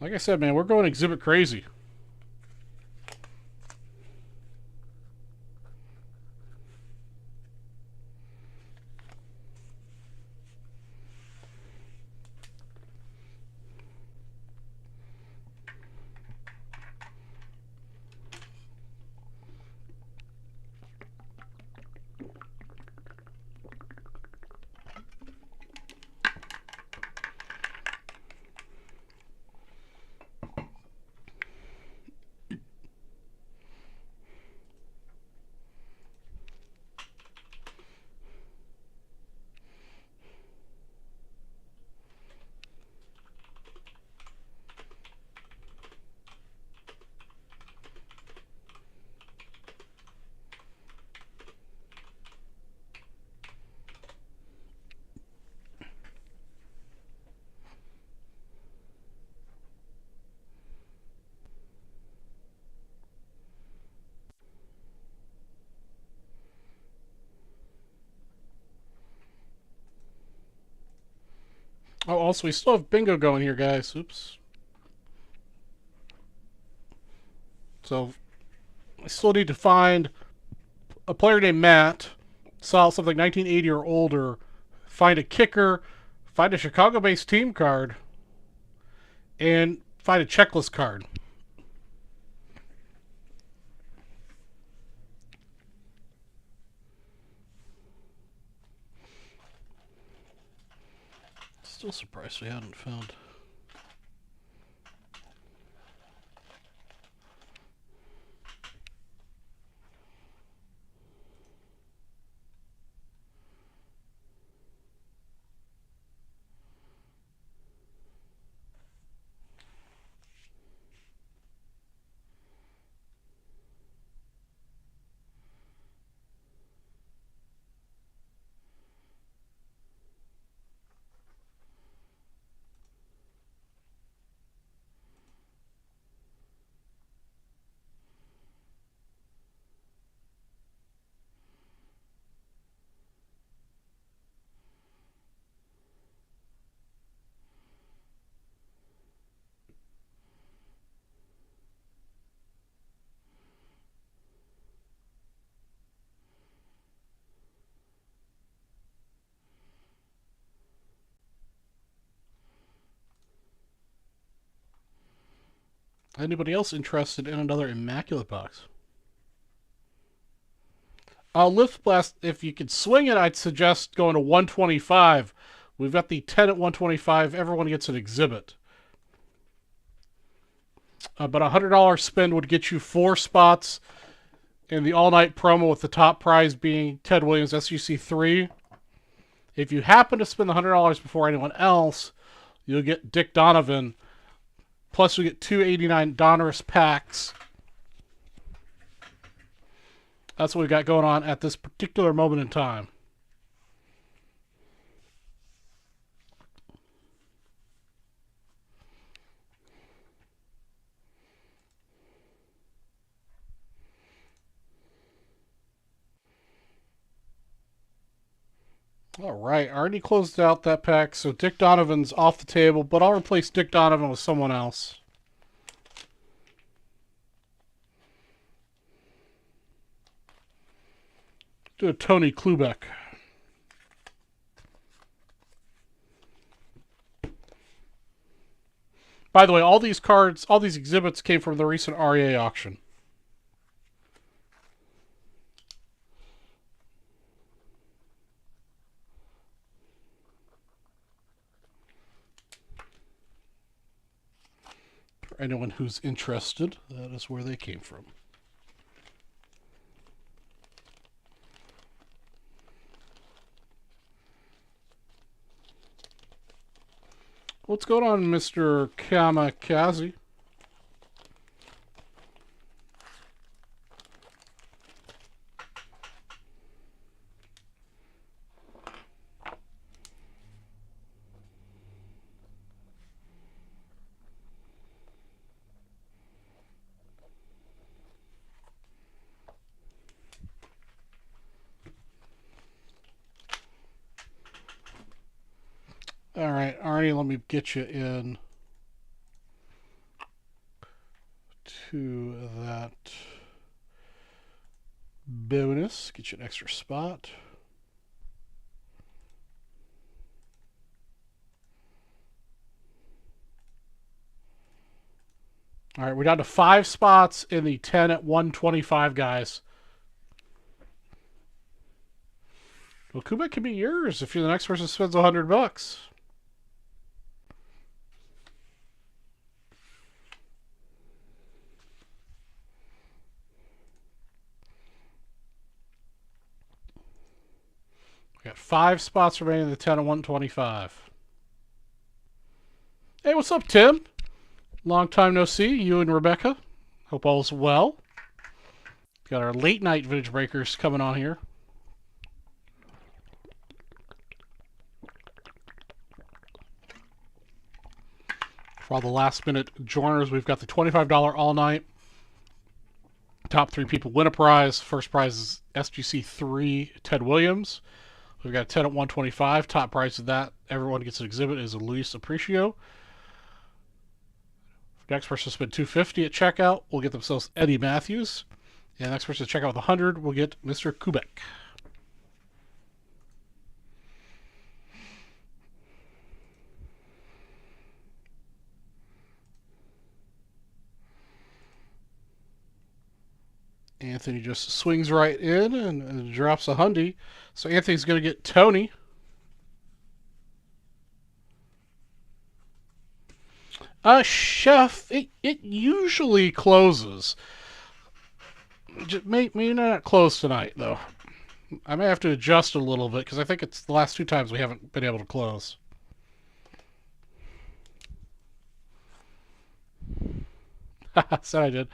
Like I said, man, we're going exhibit crazy. Oh, also, we still have bingo going here, guys. Oops. So, I still need to find a player named Matt, sell something 1980 or older, find a kicker, find a Chicago-based team card, and find a checklist card. Still surprised we hadn't found. Anybody else interested in another Immaculate box? Lift Blast, if you could swing it, I'd suggest going to 125. We've got the 10 at 125. Everyone gets an exhibit. But a $100 spend would get you 4 spots in the all-night promo, with the top prize being Ted Williams SGC 3. If you happen to spend the $100 before anyone else, you'll get Dick Donovan. Plus, we get 289 Donruss packs. That's what we got going on at this particular moment in time. All right, I already closed out that pack, so Dick Donovan's off the table, but I'll replace Dick Donovan with someone else. Do a Tony Klubeck. By the way, all these cards, all these exhibits came from the recent REA auction. For anyone who's interested, that is where they came from. What's going on, Mr. Kamikaze? All right, Arnie, let me get you in to that bonus. Get you an extra spot. All right, we're down to 5 spots in the 10 at 125, guys. Well, Kubek can be yours if you're the next person who spends $100. We got 5 spots remaining in the 10 at 125. Hey, what's up, Tim? Long time no see. You and Rebecca. Hope all's well. Got our late night vintage breakers coming on here. For all the last minute joiners, we've got the $25 all night. Top 3 people win a prize. First prize is SGC 3 Ted Williams. We've got 10 at 125. Top prize of that, everyone gets an exhibit, is a Luis Aparicio. Next person to spend $250 at checkout will get themselves Eddie Matthews. And the next person to check out with 100 will get Mr. Kubek. Anthony just swings right in and drops a hundy. So Anthony's going to get Tony. Chef, it usually closes. May not close tonight, though. I may have to adjust a little bit because I think it's the last 2 times we haven't been able to close. Said I did.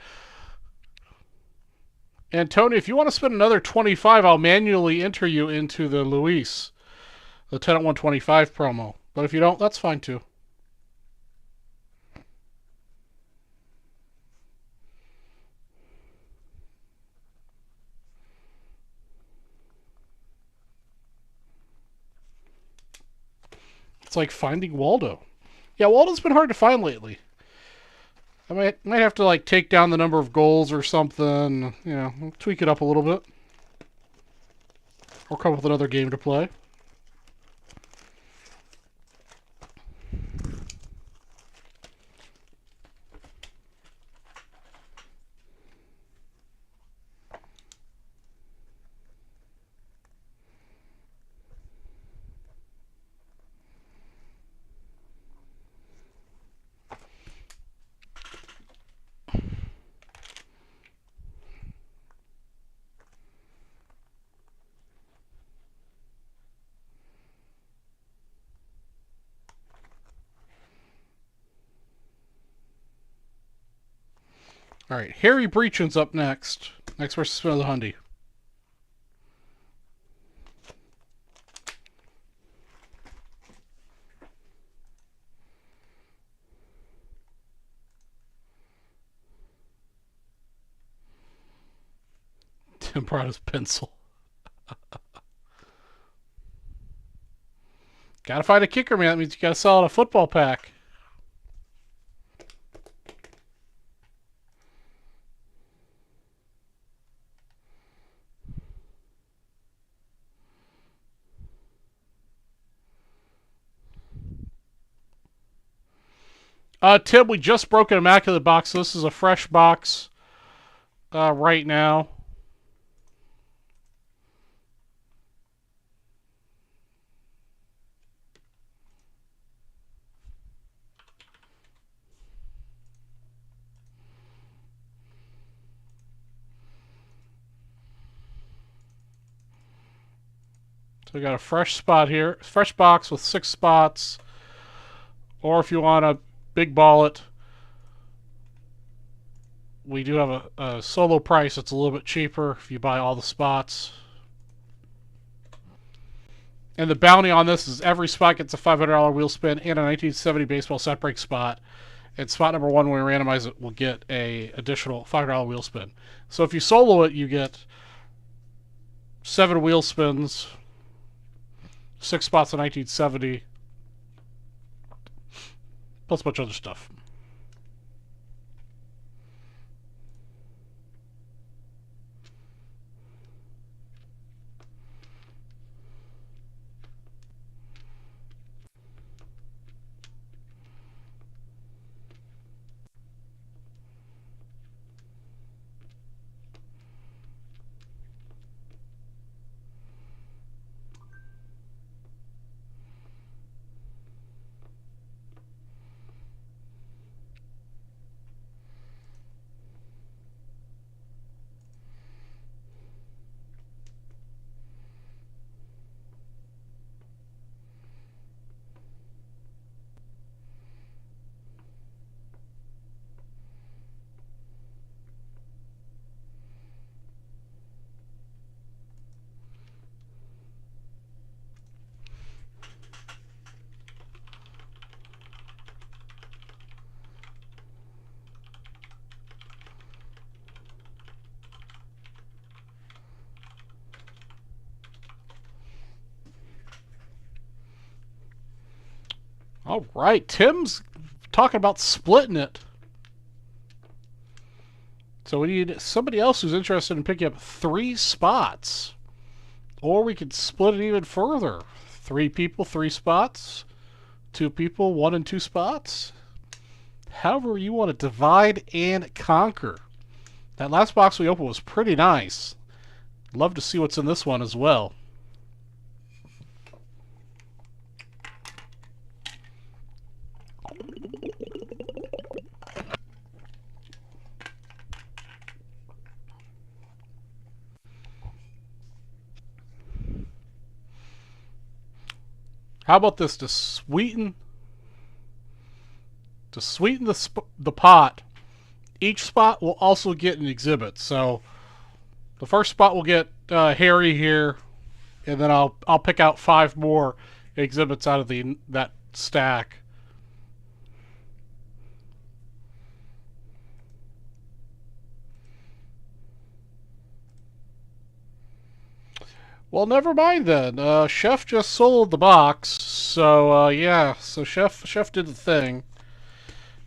And Tony, if you want to spend another 25, I'll manually enter you into the Luis, the 10 at 125 promo. But if you don't, that's fine too. It's like finding Waldo. Yeah, Waldo's been hard to find lately. I might have to like take down the number of goals or something. You know, tweak it up a little bit. Or come up with another game to play. All right, Harry Breachin's up next. Next versus spin of the Hundy. Tim brought his pencil. Gotta find a kicker, man. That means you gotta sell out a football pack. Tim, we just broke an immaculate box, so this is a fresh box right now. So we got a fresh spot here. Fresh box with 6 spots. Or if you want to big ball it, we do have a solo price that's a little bit cheaper if you buy all the spots. And the bounty on this is every spot gets a $500 wheel spin and a 1970 baseball set break spot. And spot number 1, when we randomize it, will get a additional $500 wheel spin. So if you solo it, you get 7 wheel spins, 6 spots in 1970, plus a bunch of other stuff. All right, Tim's talking about splitting it. So we need somebody else who's interested in picking up 3 spots. Or we could split it even further. 3 people, 3 spots. 2 people, 1 and 2 spots. However you want to divide and conquer. That last box we opened was pretty nice. Love to see what's in this one as well. How about this to sweeten the pot? Each spot will also get an exhibit. So the first spot will get Harry here, and then I'll pick out 5 more exhibits out of that stack. Well, never mind then. Chef just sold the box, so yeah. So Chef did the thing.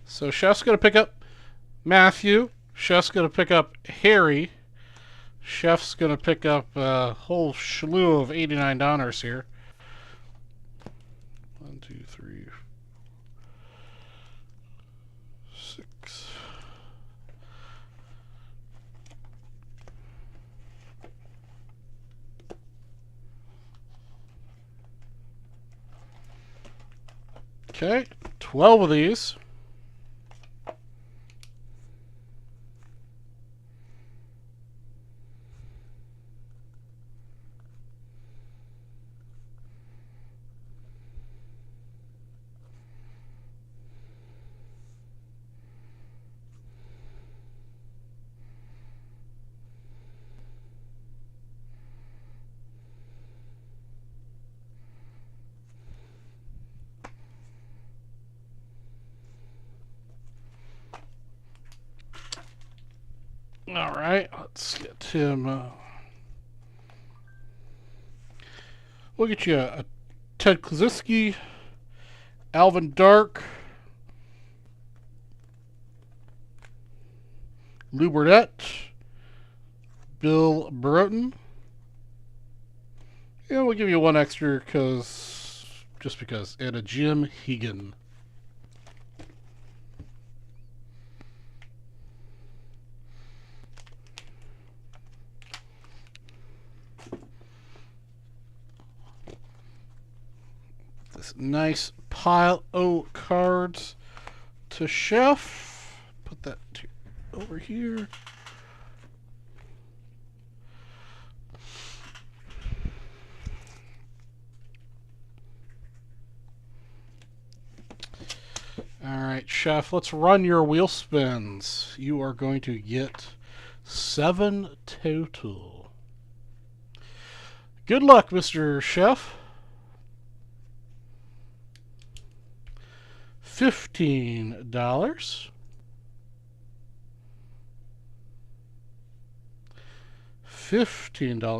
So Chef's gonna pick up Matthew. Chef's gonna pick up Harry. Chef's gonna pick up a whole slew of $89 here. 1, 2, 3, 6. Okay, 12 of these. All right, let's get him. We'll get you a Ted Klaczynski, Alvin Dark, Lou Burnett, Bill Broughton. Yeah, we'll give you 1 extra just because, and a Jim Hegan. This nice pile of cards to Chef. Put that over here. Alright, Chef, let's run your wheel spins. You are going to get 7 total. Good luck, Mr. Chef. $15. $15.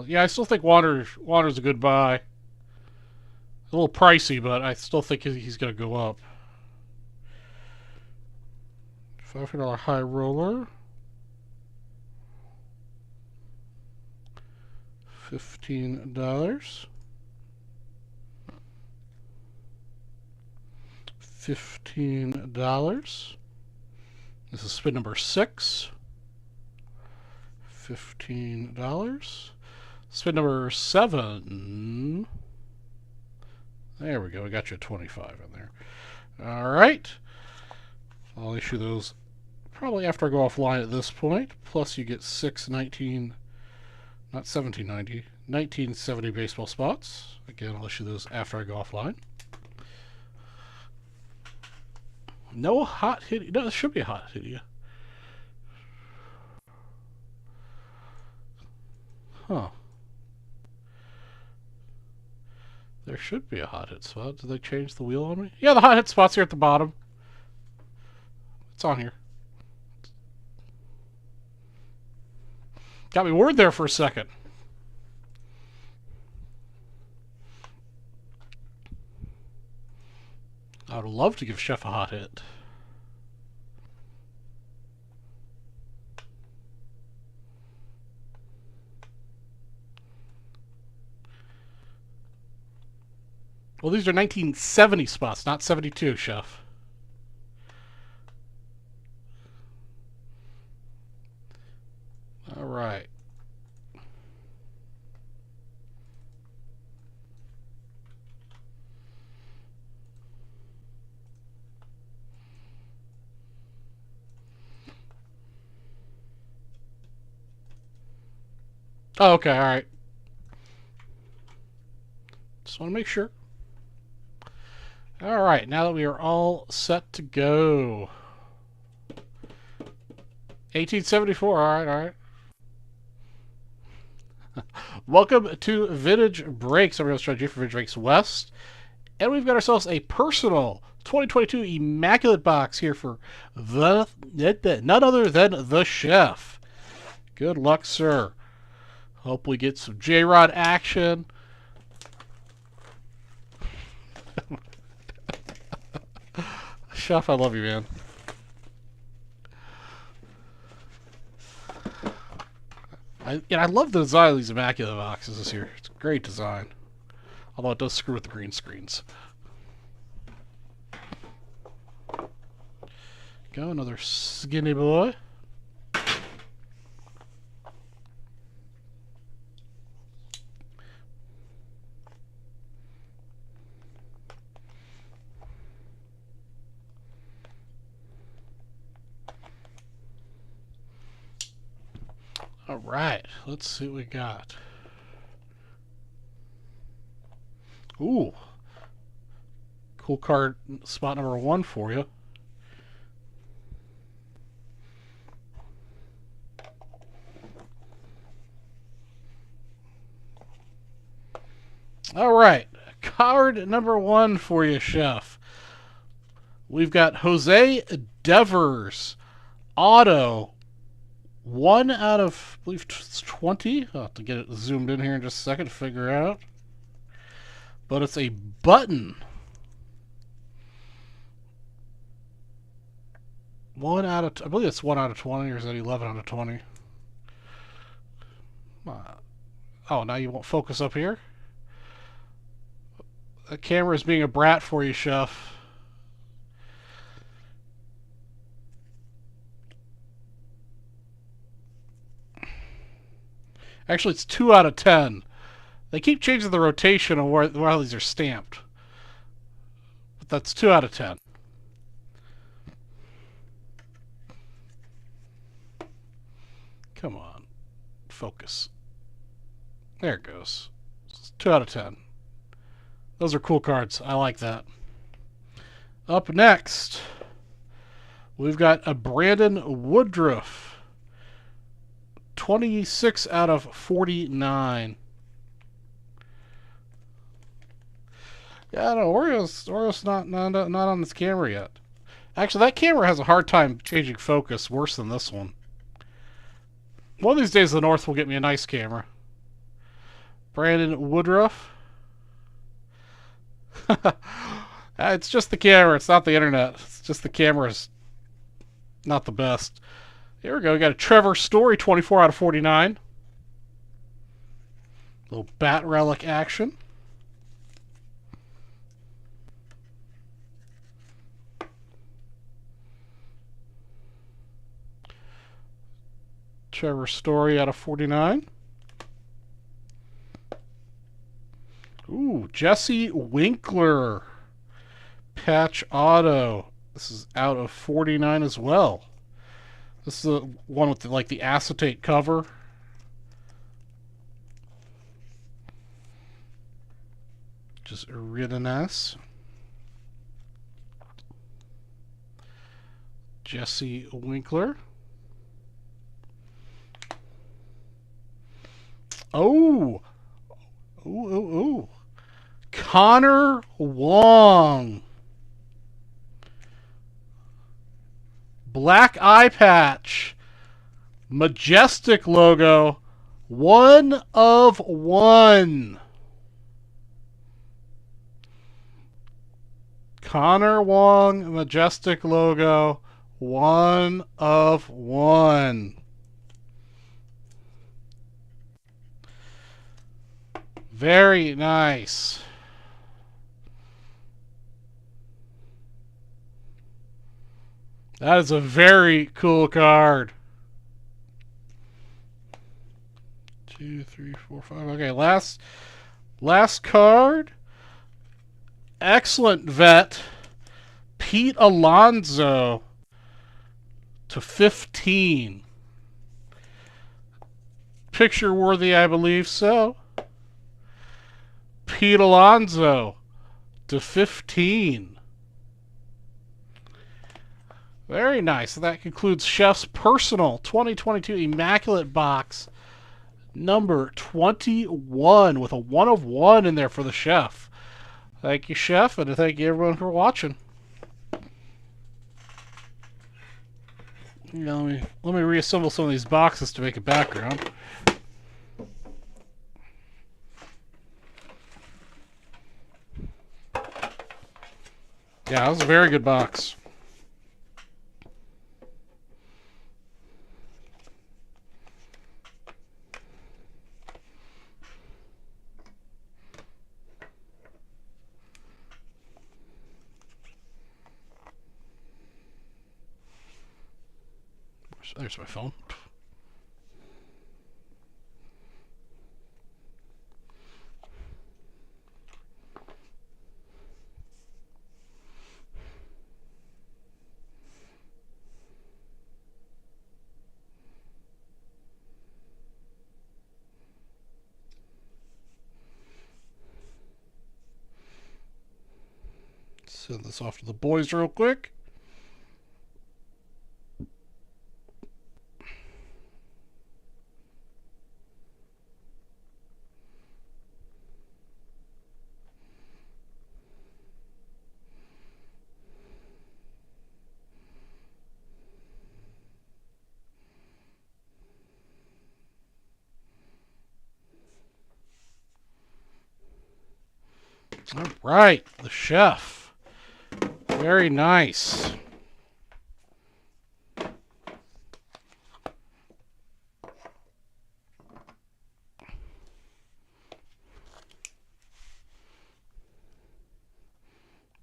Yeah, I still think Water's a good buy. A little pricey, but I still think he's going to go up. $500 high roller. $15. $15. This is spin number 6. $15. Spin number 7. There we go. We got you a 25 in there. All right. I'll issue those probably after I go offline at this point. Plus you get 6 19, not 1790, 1970 baseball spots. Again, I'll issue those after I go offline. No hot hit. No, this should be a hot hit. Huh. There should be a hot hit spot. Did they change the wheel on me? Yeah, the hot hit spot's here at the bottom. It's on here. Got me worried there for a second. I would love to give Chef a hot hit. Well, these are 1970 spots, not 72, Chef. All right. Oh, okay, all right. Just want to make sure. All right, now that we are all set to go. 1874, all right. Welcome to Vintage Breaks. I'm your host, Strategy for Vintage Breaks West. And we've got ourselves a personal 2022 Immaculate Box here for none other than the Chef. Good luck, sir. Hope we get some J-Rod action. Chef, I love you, man. I love the design of these Immaculate boxes this year. It's a great design. Although it does screw with the green screens. Go, another skinny boy. All right, let's see what we got. Ooh, cool card, spot number 1 for you. All right, card number 1 for you, Chef. We've got Jose Devers, auto. 1 out of, I believe, 20. I'll have to get it zoomed in here in just a second to figure out. But it's a button. 1 out of, I believe it's 1 out of 20, or is that 11 out of 20? Oh, now you won't focus up here? The camera is being a brat for you, Chef. Actually, it's 2 out of 10. They keep changing the rotation of where these are stamped. But that's 2 out of 10. Come on. Focus. There it goes. It's 2 out of 10. Those are cool cards. I like that. Up next, we've got a Brandon Woodruff. 26 out of 49. Yeah, I don't know. Orioles not on this camera yet. Actually, that camera has a hard time changing focus, worse than this one. One of these days, the North will get me a nice camera. Brandon Woodruff. It's just the camera. It's not the internet. It's just the camera's not the best. Here we go. We got a Trevor Story, 24 out of 49. Little bat relic action. Trevor Story out of 49. Ooh, Jesse Winkler. Patch auto. This is out of 49 as well. This is the one with the acetate cover. Just really nice. Jesse Winkler. Oh! Ooh. Connor Wong. Black eye patch. Majestic logo. 1 of 1. Connor Wong, Majestic logo. 1 of 1. Very nice. That is a very cool card. 2, 3, 4, 5. Okay, last card. Excellent vet. Pete Alonso to 15. Picture worthy, I believe so. Pete Alonso to 15. Very nice. That concludes Chef's personal 2022 Immaculate Box number 21 with a 1 of 1 in there for the Chef. Thank you, Chef, and thank you everyone for watching. Let me reassemble some of these boxes to make a background. Yeah, that was a very good box. There's my phone. Send this off to the boys real quick. All right, the Chef. Very nice.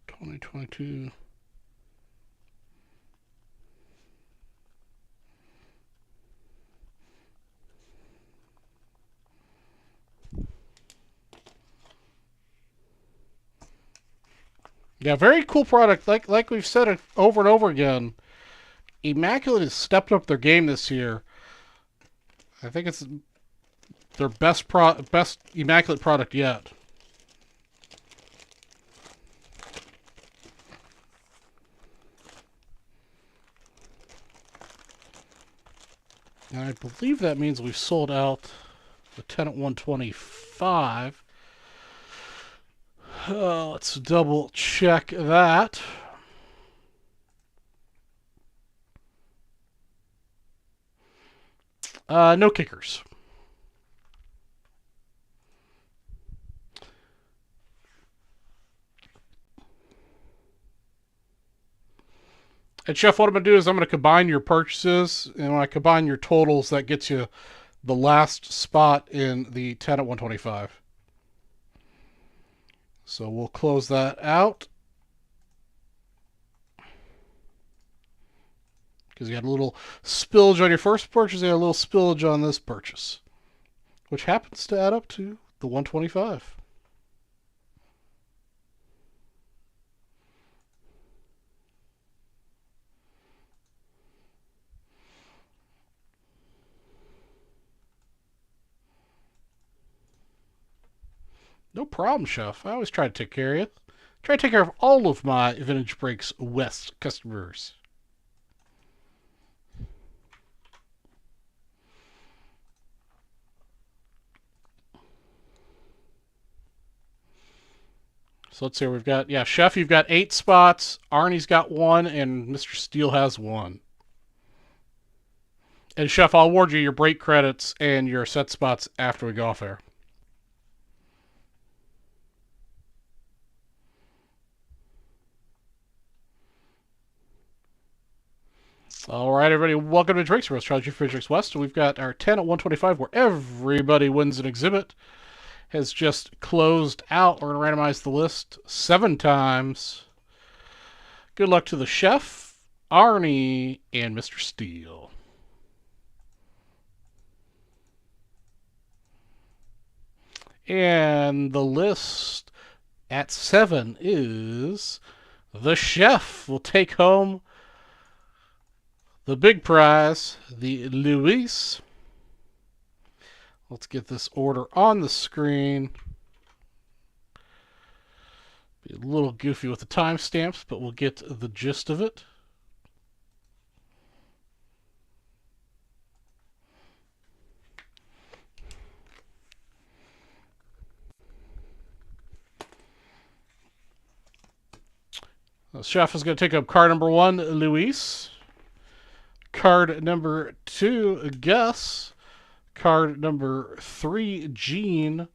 $2022. Yeah, very cool product. Like we've said it over and over again, Immaculate has stepped up their game this year. I think it's their best Immaculate product yet. And I believe that means we've sold out the 10 at 125. Let's double check that. No kickers. And Chef, what I'm going to do is I'm going to combine your purchases, and when I combine your totals, that gets you the last spot in the 10 at 125. So we'll close that out. Because you had a little spillage on your first purchase, you had a little spillage on this purchase, which happens to add up to the 125. No problem, Chef. I always try to take care of you. Try to take care of all of my Vintage Breaks West customers. So let's see what we've got. Yeah, Chef, you've got 8 spots. Arnie's got 1, and Mr. Steele has 1. And Chef, I'll award you your break credits and your set spots after we go off air. All right, everybody, welcome to Drake's Roast Strategy for Drake's West. We've got our 10 at 125 where everybody wins an exhibit. Has just closed out. We're going to randomize the list 7 times. Good luck to the Chef. Arnie and Mr. Steele. And the list at 7 is the chef will take home the big prize, the Luis. Let's get this order on the screen. Be a little goofy with the timestamps, but we'll get the gist of it. The chef is going to take up card number 1, Luis. Card number 2, Gus. Card number 3, Gene.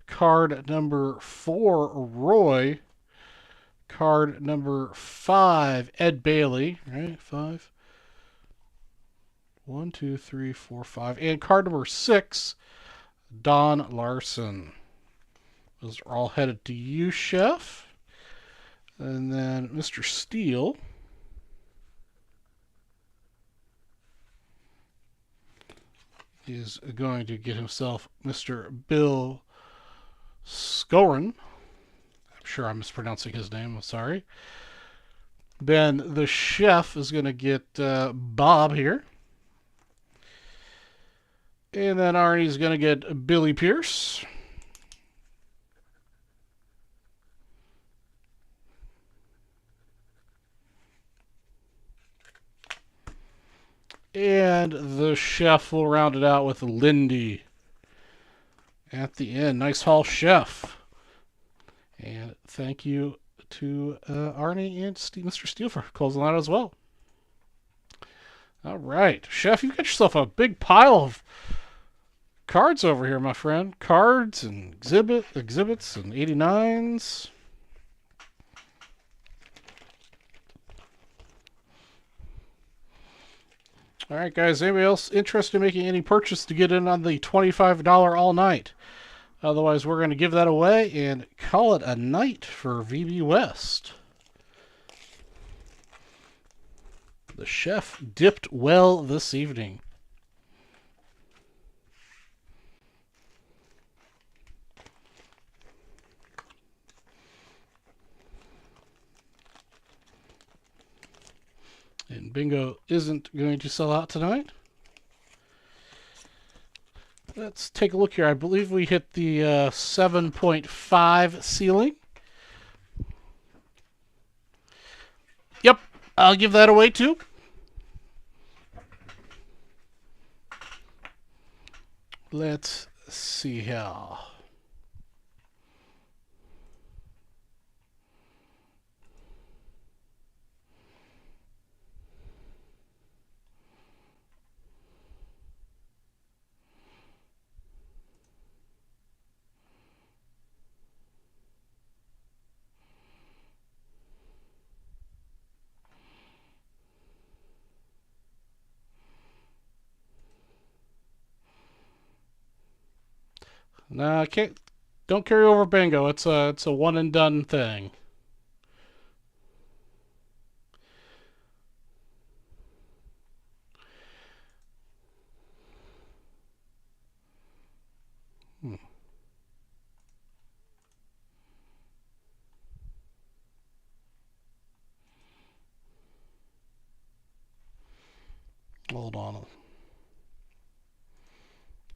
Card number 4, Roy. Card number 5, Ed Bailey. Right, 5. 1, 2, 3, 4, 5. And card number 6, Don Larson. Those are all headed to you, Chef. And then Mr. Steele is going to get himself Mr. Bill Scoren. I'm sure I'm mispronouncing his name. I'm sorry. Then the chef is going to get Bob here. And then Arnie's going to get Billy Pierce. And the chef will round it out with Lindy at the end. Nice haul, Chef. And thank you to Arnie and Mr. Steele for closing that as well. All right, Chef, you got yourself a big pile of cards over here, my friend. Cards and exhibits and 89s. All right, guys. Anybody else interested in making any purchase to get in on the $25 all night? Otherwise, we're going to give that away and call it a night for VB West. The chef dipped well this evening. And bingo isn't going to sell out tonight. Let's take a look here. I believe we hit the 7.5 ceiling. Yep, I'll give that away too. Let's see how. No, I can't. Don't carry over bingo. It's a one and done thing. Hold on.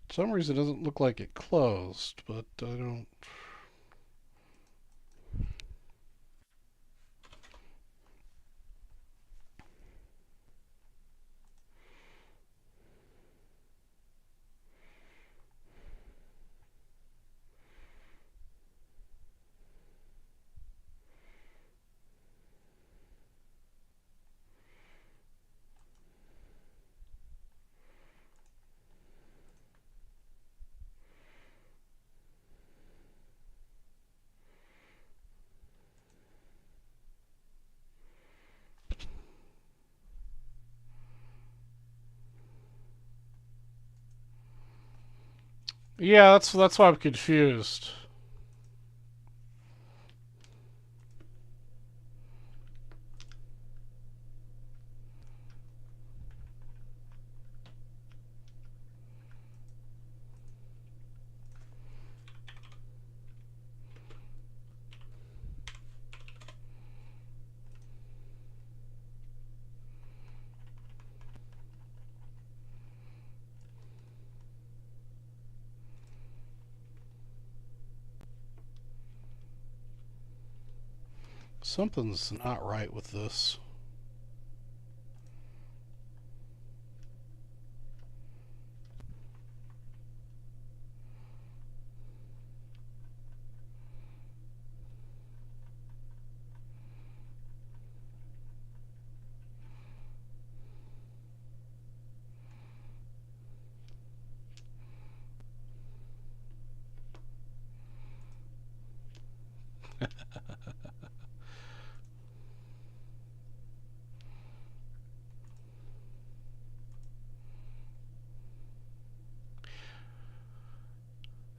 For some reason, it doesn't look like it closed, but I don't. Yeah, that's why I'm confused. Something's not right with this.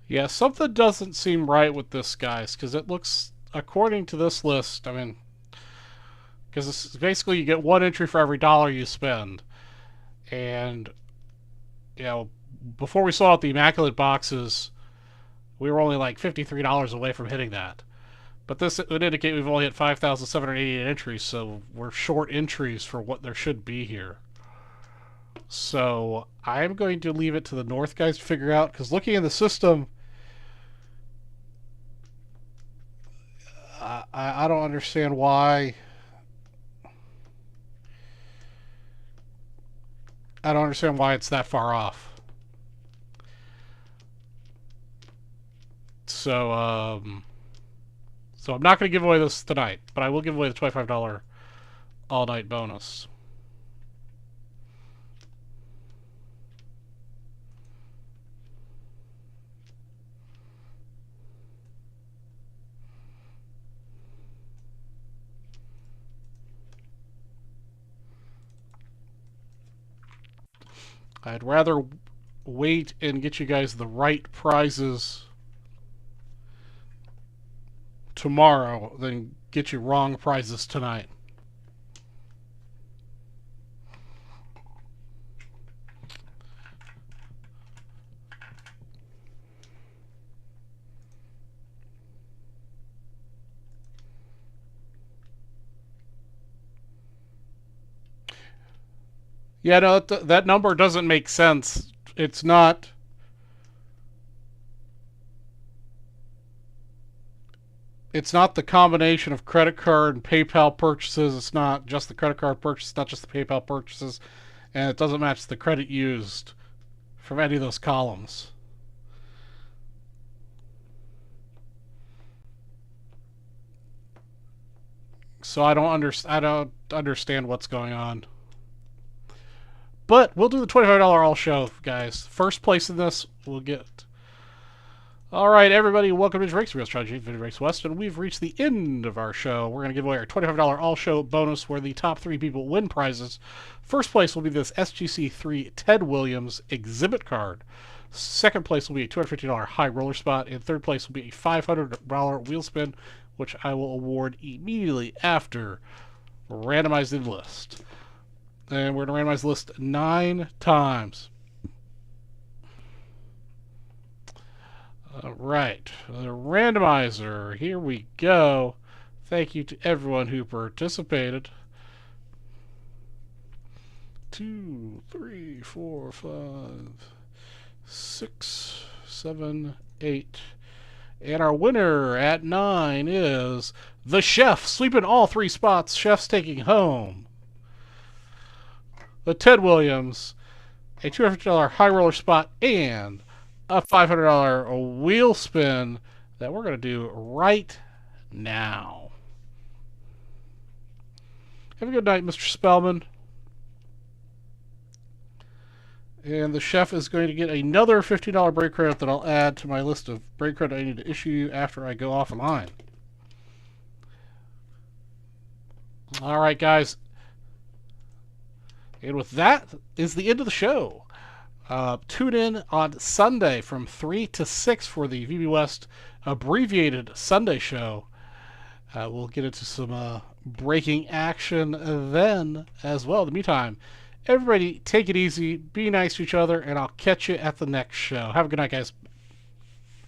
Yeah, something doesn't seem right with this, guys, because it looks, according to this list, I mean, because basically you get one entry for every dollar you spend. And, you know, before we saw out the Immaculate boxes, we were only like $53 away from hitting that. But this would indicate we've only hit 5,788 entries, so we're short entries for what there should be here. So I'm going to leave it to the North guys to figure out, because looking in the system, I don't understand why. I don't understand why it's that far off. So I'm not going to give away this tonight, but I will give away the $25 all-night bonus. I'd rather wait and get you guys the right prizes tomorrow than get you wrong prizes tonight. Yeah, no, that number doesn't make sense. It's not. It's not the combination of credit card and PayPal purchases. It's not just the credit card purchases, not just the PayPal purchases, and it doesn't match the credit used from any of those columns. So I don't understand what's going on. But we'll do the $25 all show, guys. First place in this, we'll get. All right, everybody, welcome to Race Real Strategy, Video Race West, and we've reached the end of our show. We're going to give away our $25 all show bonus, where the top 3 people win prizes. First place will be this SGC3 Ted Williams exhibit card. Second place will be a $250 high roller spot, and third place will be a $500 wheel spin, which I will award immediately after randomizing the list. And we're going to randomize the list 9 times. All right, the randomizer. Here we go. Thank you to everyone who participated. 2, 3, 4, 5, 6, 7, 8. And our winner at 9 is the Chef, sweeping all 3 spots. Chef's taking home the Ted Williams, a $250 high roller spot, and a $500 wheel spin that we're going to do right now. Have a good night, Mr. Spellman. And the Chef is going to get another $15 break credit that I'll add to my list of break credit I need to issue after I go offline. All right, guys. And with that is the end of the show. Tune in on Sunday from 3 to 6 for the VB West abbreviated Sunday show. We'll get into some breaking action then as well. In the meantime, everybody take it easy, be nice to each other, and I'll catch you at the next show. Have a good night, guys.